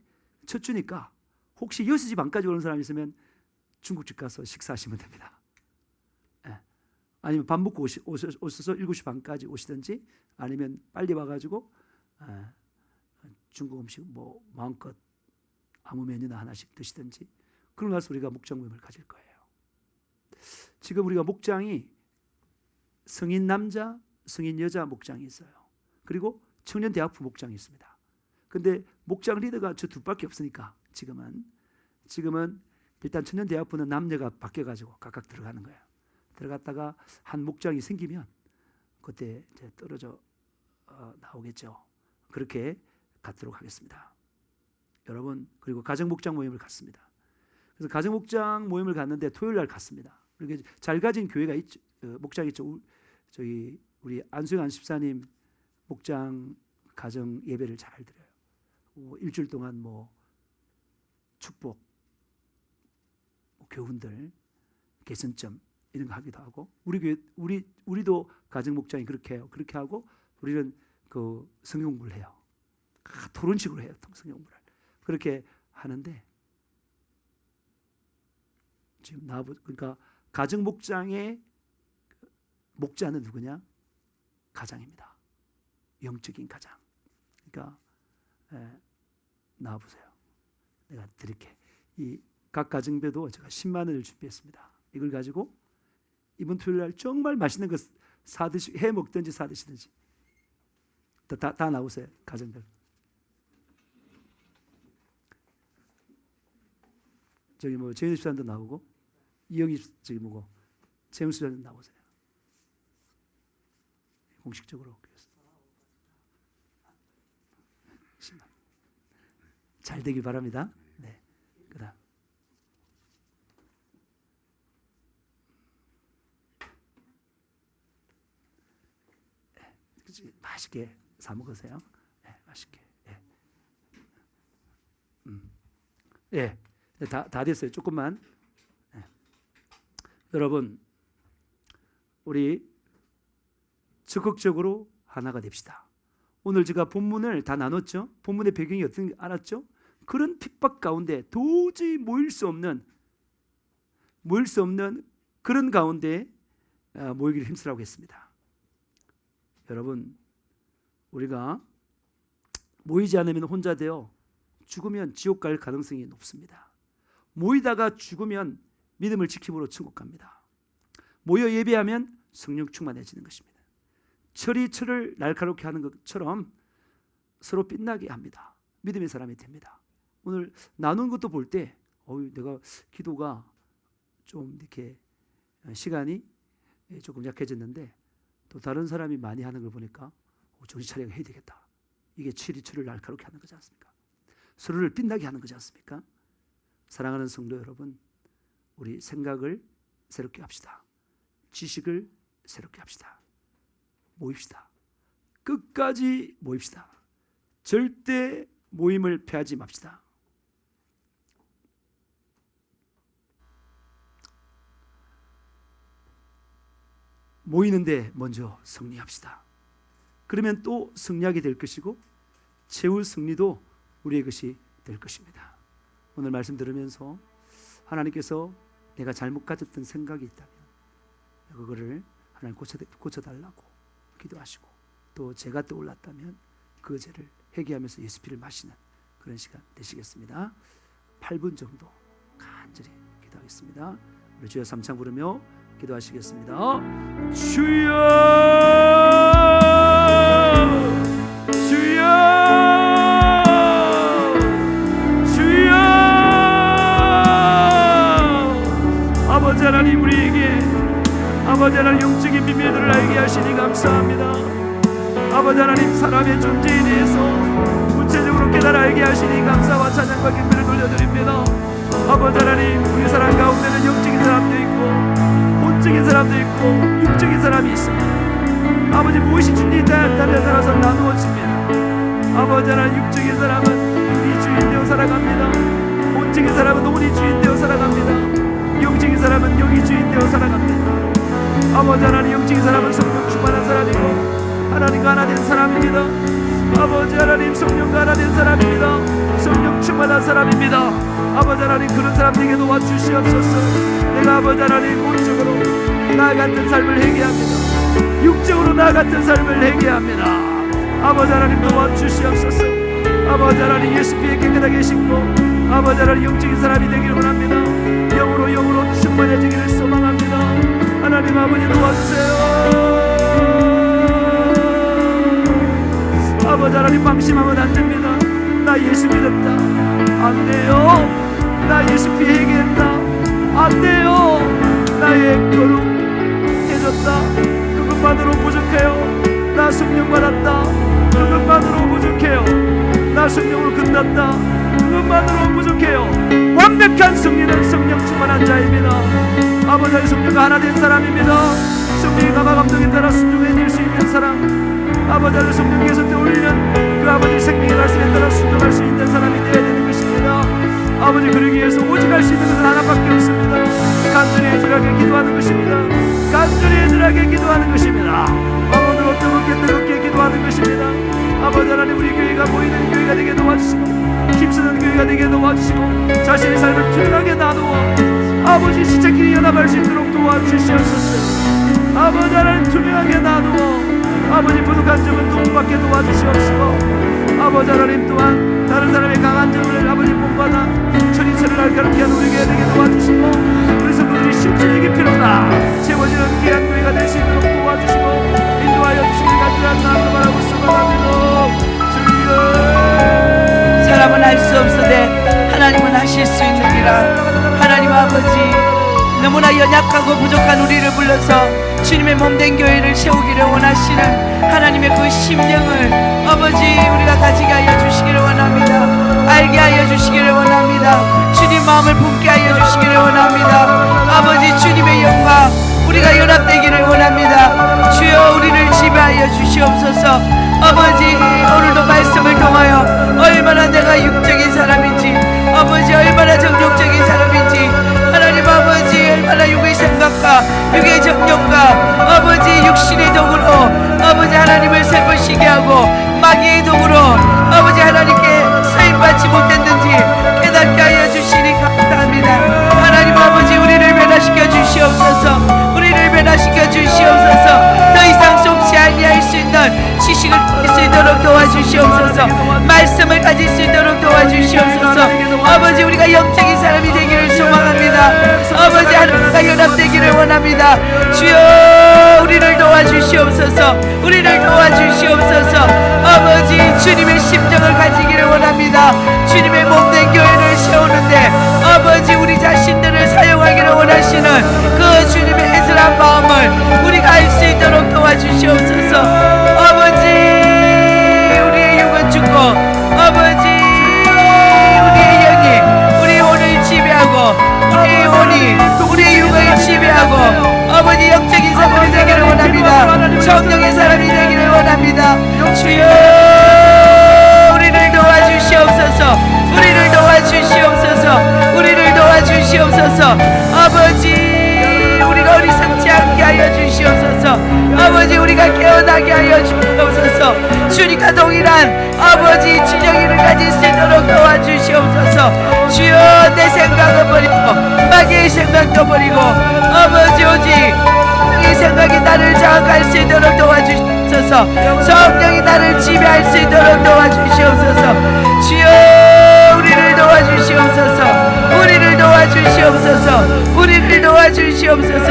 첫 주니까 혹시 6시 반까지 오는 사람이 있으면 중국집 가서 식사하시면 됩니다. 아니면 밥 먹고 오셔서 7시 반까지 오시든지 아니면 빨리 와가지고 중국 음식 뭐 마음껏 아무 메뉴나 하나씩 드시든지 그러고 나서 우리가 목장 모임을 가질 거예요. 지금 우리가 목장이 성인 남자, 성인 여자 목장이 있어요. 그리고 청년 대학부 목장이 있습니다. 근데 목장 리더가 저 둘밖에 없으니까 지금은 일단 청년 대학부는 남녀가 바뀌어가지고 각각 들어가는 거예요. 들어갔다가 한 목장이 생기면 그때 이제 떨어져 나오겠죠. 그렇게 갖도록 하겠습니다. 여러분, 그리고 가정 목장 모임을 갖습니다. 그래서 가정목장 모임을 갔는데 토요일 날 갔습니다. 이렇게 잘 가진 교회가 있죠. 목장 있죠. 저희 우리 안수영 안십사님 목장 가정 예배를 잘 드려요. 일주일 동안 뭐 축복, 교훈들, 개선점 이런 거 하기도 하고, 우리 교회 우리도 가정 목장이 그렇게 해요. 그렇게 하고 우리는 그 성경 공부를 해요. 토론식으로 해요. 성경 공부를 그렇게 하는데, 지금 그러니까 가정 목장의 목자는 누구냐? 가장입니다. 영적인 가장. 그러니까 나와보세요. 내가 드릴게. 이 각 가정배도 제가 10만 원을 준비했습니다. 이걸 가지고 이번 토요일 날 정말 맛있는 거 해 먹든지 사 드시든지 다 나오세요. 가정들. 저기 뭐 재윤 집사님도 나오고, 이영희 저기 뭐고 재윤 집사님 나오세요. 공식적으로 잘 되길 바랍니다. 네. 그다음 맛있게 사 먹으세요. 네, 맛있게. 예. 다 됐어요. 조금만. 여러분, 우리 적극적으로 하나가 됩시다. 오늘 제가 본문을 다 나눴죠. 본문의 배경이 어떤지 알았죠. 그런 핍박 가운데 도저히 모일 수 없는 그런 가운데 모이기를 힘쓰라고 했습니다. 여러분, 우리가 모이지 않으면 혼자 되어 죽으면 지옥 갈 가능성이 높습니다. 모이다가 죽으면 믿음을 지킴으로 천국 갑니다. 모여 예배하면 성령 충만해지는 것입니다. 철이 철을 날카롭게 하는 것처럼 서로 빛나게 합니다. 믿음의 사람이 됩니다. 오늘 나눈 것도 볼 때 내가 기도가 좀 이렇게 시간이 조금 약해졌는데, 또 다른 사람이 많이 하는 걸 보니까 정신 차리고 해야 되겠다. 이게 철이 철을 날카롭게 하는 거지 않습니까? 서로를 빛나게 하는 거지 않습니까? 사랑하는 성도 여러분, 우리 생각을 새롭게 합시다. 지식을 새롭게 합시다. 모입시다. 끝까지 모입시다. 절대 모임을 패하지 맙시다. 모이는데 먼저 승리합시다. 그러면 또 승리하게 될 것이고, 최후 승리도 우리의 것이 될 것입니다. 오늘 말씀 들으면서 하나님께서 내가 잘못 가졌던 생각이 있다면 그거를 하나님 고쳐달라고 기도하시고, 또 죄가 떠올랐다면 그 죄를 회개하면서 예수 피를 마시는 그런 시간 되시겠습니다. 8분 정도 간절히 기도하겠습니다. 우리 주여 삼창 부르며 기도하시겠습니다. 주여, 주여, 주여. 아버지 하나님, 우리에게 아버지 하나님 영적인 비밀들을 알게 하시니 감사합니다. 아버지 하나님, 사람의 존재에 대해서 구체적으로 깨달아 알게 하시니 감사와 찬양과 기쁨을 돌려드립니다. 아버지 하나님, 우리 사람 가운데는 영적인 사람도 있고 혼적인 사람도 있고 육적인 사람이 있습니다. 아버지, 무엇이 주님에 따라서 나누어집니다. 아버지 하나님, 육적인 사람은 눈이 주인 되어 살아갑니다. 혼적인 사람은 혼이 주인 되어 살아갑니다. 영적인 사람은 영이 주인 되어 살아갑니다. 아버지 하나님, 영적인 사람은 성령 충만한 사람이고 하나님과 하나 된 사람입니다. 아버지 하나님, 성령과 하나 된 사람입니다. 성령 충만한 사람입니다. 아버지 하나님, 그런 사람에게 도와주시옵소서. 내가 아버지 하나님 본적으로 나아갔던 삶을 회개합니다. 육적으로 나아갔던 삶을 회개합니다. 아버지 하나님, 도와주시옵소서. 아버지 하나님, 예수 피에 깨끗하게 씻고 아버지 하나님, 영적인 사람이 되기를 원합니다. 영으로 충만해지기를 소망합니다. 하나님 아버지, 도와주세요. 아버지 하나님, 방심하면 안 됩니다. 나 예수 믿었다. 안 돼요. 나 예수 피해 회개했다. 안 돼요. 나의 거룩해졌다. 그것만으로 부족해요. 나 성령 받았다. 그것만으로 부족해요. 나 성령으로 끝났다. 그것만으로 부족해요. 완벽한 승리는 성령 충만한 자입니다. 아버지의 성령과 하나 된 사람입니다. 성령의 감화 감동에 따라 순종해낼 수 있는 사람, 아버지의 성령께서 떠올리는 그 아버지 생명의 말씀에 따라 순종할 수 있는 사람이 되어야 되는 것입니다. 아버지 그러기 위해서 오직 할 수 있는 것은 하나밖에 없습니다. 간절히 애절하게 기도하는 것입니다. 간절히 애절하게 기도하는 것입니다. 오늘도 뜨겁게 기도하는 것입니다. 아버지 하나님, 우리 교회가 보이는 교회가 되게 도와주시고 힘쓰는 교회가 되게 도와주시고 자신의 삶을 투명하게 나누어 아버지 시체끼리 연합할 수 있도록 도와주시옵소서. 아버지 하나님, 투명하게 나누어 아버지 부족한 점은 도움받게 도와주시옵시고 아버지 하나님 또한 다른 사람의 강한 점을 아버지 본받아 천이천을 날카롭게 하는 우리 교회 되게 도와주시고 우리 성도들이 심신의 깊이로다 채워지는 귀한 교회가 될 수 있도록 도와주시고 인도하여 주시길 간절한 마음으로 바라고 수고합니다. 주여, 사람은 할 수 없으되 하나님은 하실 수 있느니라. 하나님 아버지, 너무나 연약하고 부족한 우리를 불러서 주님의 몸된 교회를 세우기를 원하시는 하나님의 그 심령을 아버지 우리가 가지게 하여 주시기를 원합니다. 알게 하여 주시기를 원합니다. 주님 마음을 품게 하여 주시기를 원합니다. 아버지 주님의 영광 우리가 연합되기를 원합니다. 주여 우리를 지배하여 주시옵소서. 아버지 오늘도 말씀을 통하여 얼마나 내가 육적인 사람인지, 아버지 얼마나 정욕적인 사람인지, 하나님 아버지 얼마나 육의 생각과 육의 정욕과 아버지 육신의 도구로 아버지 하나님을 슬프시게 하고 마귀의 도구로 아버지 하나님께 사인받지 못했는지 깨닫게 하여 주시니 감사합니다. 하나님 아버지 우리를 변화시켜 주시옵소서. 우리를 변화시켜 주시옵소서. 더 이상 속지 아니할 수 있는 지식을 가질 수 있도록 도와주시옵소서. 말씀을 가질 수 있도록 도와주시옵소서. 아버지 우리가 영적인 사람이 되기를 소망합니다. 아버지 하나님과 연합되기를 원합니다. 주여 우리를 도와주시옵소서. 우리를 도와주시옵소서. 아버지 주님의 심정을 가지기를 원합니다. 주님의 몸된 교회를 세우는데 아버지 우리 자신들을 사용하기를 원하시는 그 주님의 애절한 마음을 우리가 알 수 있도록 도와주시옵소서. 아버지 우리의 육은 죽고 아버지 우리의 영이 우리의 혼을 지배하고 우리의 혼이 우리의 육을 지배하고 아버지 영적인 사람이 되기를 원합니다. 성령의 사람이 되기를 원합니다. 주여 우리를 도와주시옵소서. 우리를 도와주시옵소서. 우리를 도와주시옵소서. 아버지 우리가 어리석지 않게 하여 주시옵소서. 아버지 우리가 깨어나게 하여 주시옵소서. 주님과 동일한 아버지 진영이를 가질 수 있도록 도와주시옵소서. 주여 내 생각을 버리고 마귀의 생각도 버리고 아버지 오직 이 생각이 나를 장악할 수 있도록 도와주시옵소서. 성령이 나를 지배할 수 있도록 도와주시옵소서. 주여 우리를 도와주시옵소서. 우리를 도와주시옵소서. 우리를 도와주시옵소서.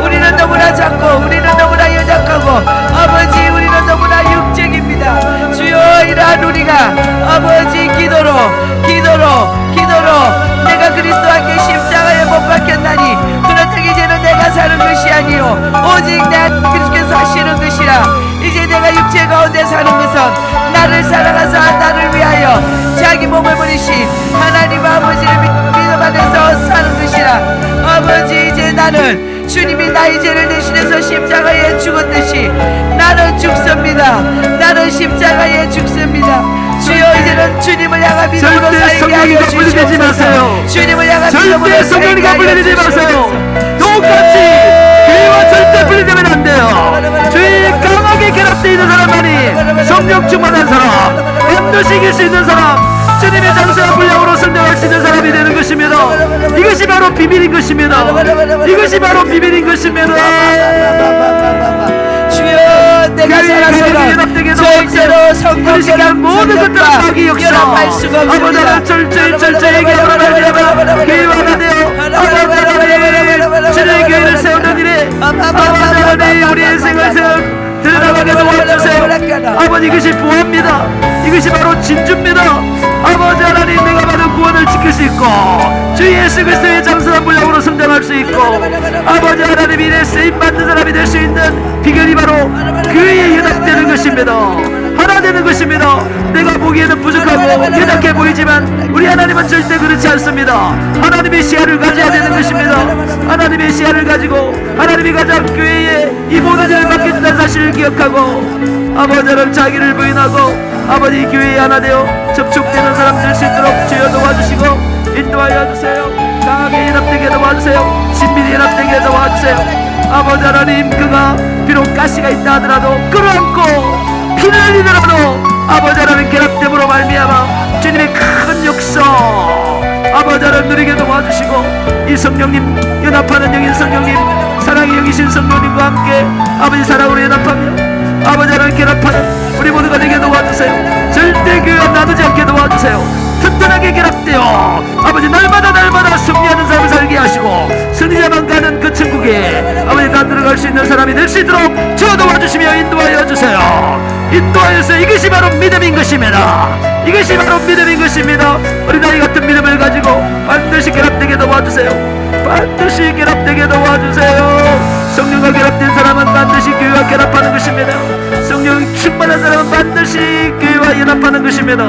우리는 너무나 작고 우리는 너무나 연약하고 아버지 우리는 너무나 육적입니다. 주여 이러한 우리가 아버지 기도로 내가 그리스도와 함께 십자가에 못 박혔나니 그렇다기 이제는 내가 사는 것이 아니요 오직 내 그리스도께서 하시는 것이라. 이제 내가 육체 가운데 사는 것은 나를 사랑하사 나를 위하여 자기 몸을 버리신 하나님 아버지를 믿음 안에서 사는 것이라. 아버지 이제 나는 주님이 나의 죄를 대신해서 십자가에 죽었듯이 나는 죽습니다. 나는 십자가에 죽습니다. 주여 이제는 주님을 향한 믿음으로 살게 하여 주시옵소서. 주님을 향한 믿음으로 살게 하여 주시옵소서. 똑같이 교회와 절대 분리되면 안 돼요. 주의 강하게 결합되어 있는 사람만이 성령 충만한 사람, 반드시 이길 수 있는 사람, 주님의 장세한 분량으로 성장할 수 있는 사람이 되는 것입니다. 이것이 바로 비밀인 것입니다. 이것이 바로 비밀인 것입니다. 주여 내가 살아서는 절대로 성령 결합 모든 것들은 마귀 역사 연합할 수가 없습니다. 철저히 결합하려면 교회와 하나 되어 주님의 교회를 세우는 일에 아버지 우리의 생활을 드러나게 도와주세요. 아버지 이것이 부활입니다. 이것이 바로 진주입니다. 아버지 하나님 내가 받은 구원을 지킬 수 있고 주 예수 그리스도의 장성한 분량으로 성장할 수 있고 아버지 하나님 일에 쓰임받는 사람이 될 수 있는 비결이 바로 교회에 연합되는 것입니다. 하나 되는 것입니다. 내가 보기에는 부족하고 연약해 보이지만 우리 하나님은 절대 그렇지 않습니다. 하나님의 시야를 가져야 되는 것입니다. 하나님의 시야를 가지고 하나님이 가장 교회에 이 모든 일을 맡겨준다는 사실을 기억하고 아버지는 자기를 부인하고 아버지 교회에 하나 되어 접촉되는 사람 될 수 있도록 주여 도와주시고 인도하여 주세요. 강하게 연합되게 도와주세요. 친밀히 연합되게 도와주세요. 아버지 하나님, 그가 비록 가시가 있다 하더라도 끌어안고 피를 흘리더라도 아버지 하나님 결합됨으로 말미암아 주님의 큰 역사 아버지 하나님 누리게 도와주시고 이 성령님, 연합하는 영인 성령님, 사랑의 영이신 성령님과 함께 아버지 사랑으로 연합하며 아버지 하나님 결합하는 우리 모두가 되게 도와주세요. 절대 교회와 나누지 않게 도와주세요. 튼튼하게 결합되어 아버지 날마다 승리하는 삶을 살게 하시고 승리자만 가는 그 천국에 아버지 다 들어갈 수 있는 사람이 될 수 있도록 저 도와주시며 인도하여 주세요. 인도하여서 이것이 바로 믿음인 것입니다. 이것이 바로 믿음인 것입니다. 어린아이 같은 믿음을 가지고 반드시 결합되게 도와주세요. 반드시 결합되게 도와주세요. 성령과 결합된 사람은 반드시 교회와 결합하는 것입니다. 성령 충만한 사람은 반드시 교회와 연합하는 것입니다.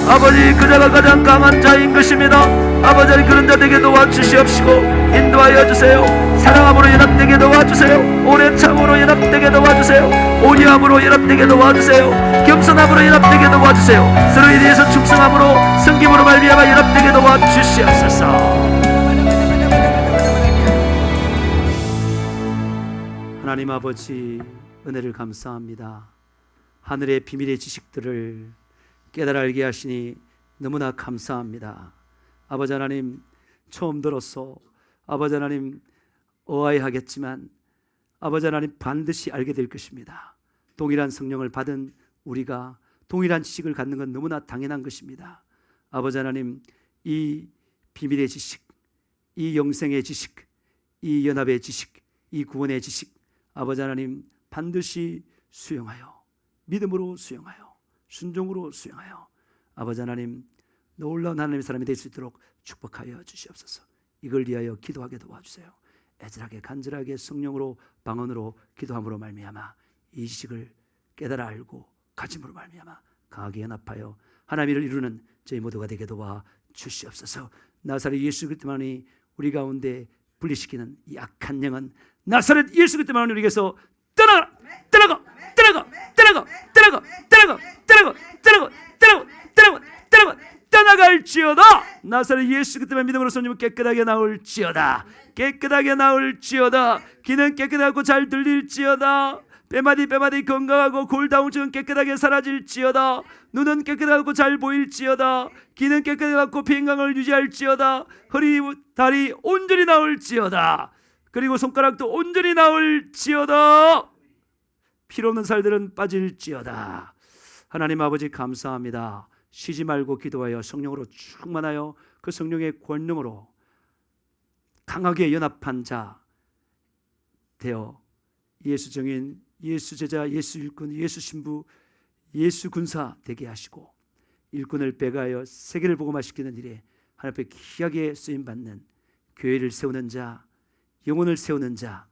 아버지, 그자가 가장 강한 자인 것입니다. 아버지, 그런 자 되게 도와주시옵시고 인도하여 주세요. 사랑함으로 연합되게 도와주세요. 오래 참으로 연합되게 도와주세요. 온유함으로 연합되게 도와주세요. 겸손함으로 연합되게 도와주세요. 서로에 대해서 충성함으로 섬김으로 말미암아 연합되게 도와주시옵소서. 하나님 아버지, 은혜를 감사합니다. 하늘의 비밀의 지식들을 깨달아 알게 하시니 너무나 감사합니다. 아버지 하나님, 처음 들어서 아버지 하나님 의아해하겠지만 아버지 하나님 반드시 알게 될 것입니다. 동일한 성령을 받은 우리가 동일한 지식을 갖는 건 너무나 당연한 것입니다. 아버지 하나님, 이 비밀의 지식, 이 영생의 지식, 이 연합의 지식, 이 구원의 지식 아버지 하나님 반드시 수용하여 믿음으로 수용하여 순종으로 수용하여 아버지 하나님 놀라운 하나님의 사람이 될 수 있도록 축복하여 주시옵소서. 이걸 위하여 기도하게 도와주세요. 애절하게 간절하게 성령으로 방언으로 기도함으로 말미암아 이 지식을 깨달아 알고 가짐으로 말미암아 강하게 연합하여 하나님을 이루는 저희 모두가 되게 도와 주시옵소서. 나사렛 예수 그리스도만이 우리 가운데 분리시키는 이 악한 영은 나사렛 예수 그리스도만이 우리에게서 떠나가 떠나갈지어다. 나사렛 예수 그리스도의 믿음으로 손님은 깨끗하게 나올지어다. 깨끗하게 나올지어다. 귀는 깨끗하고 잘 들릴지어다. 뼈마디 건강하고 골다공증은 깨끗하게 사라질지어다. 눈은 깨끗하고 잘 보일지어다. 귀는 깨끗하고 평강을 유지할지어다. 허리 다리 온전히 나올지어다. 그리고 손가락도 온전히 나올지어다. 필요없는 살들은 빠질지어다. 하나님 아버지 감사합니다. 쉬지 말고 기도하여 성령으로 충만하여 그 성령의 권능으로 강하게 연합한 자 되어 예수 정인, 예수 제자, 예수 일꾼, 예수 신부, 예수 군사 되게 하시고 일꾼을 배가하여 세계를 복음화시키는 일에 하나님 앞에 귀하게 쓰임받는 교회를 세우는 자, 영혼을 세우는 자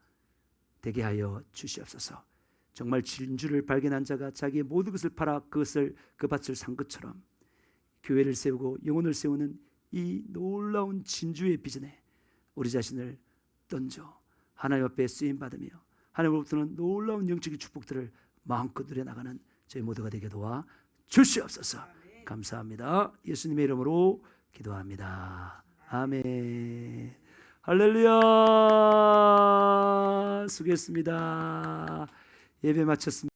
되게 하여 주시옵소서. 정말 진주를 발견한 자가 자기의 모든 것을 팔아 그 밭을 산 것처럼 교회를 세우고 영혼을 세우는 이 놀라운 진주의 비전에 우리 자신을 던져 하나님 앞에 쓰임받으며 하나님으로부터는 놀라운 영적인 축복들을 마음껏 누려나가는 저희 모두가 되게 도와 주시옵소서. 감사합니다. 예수님의 이름으로 기도합니다. 아멘. 할렐루야. 수고했습니다. 예배 마쳤습니다.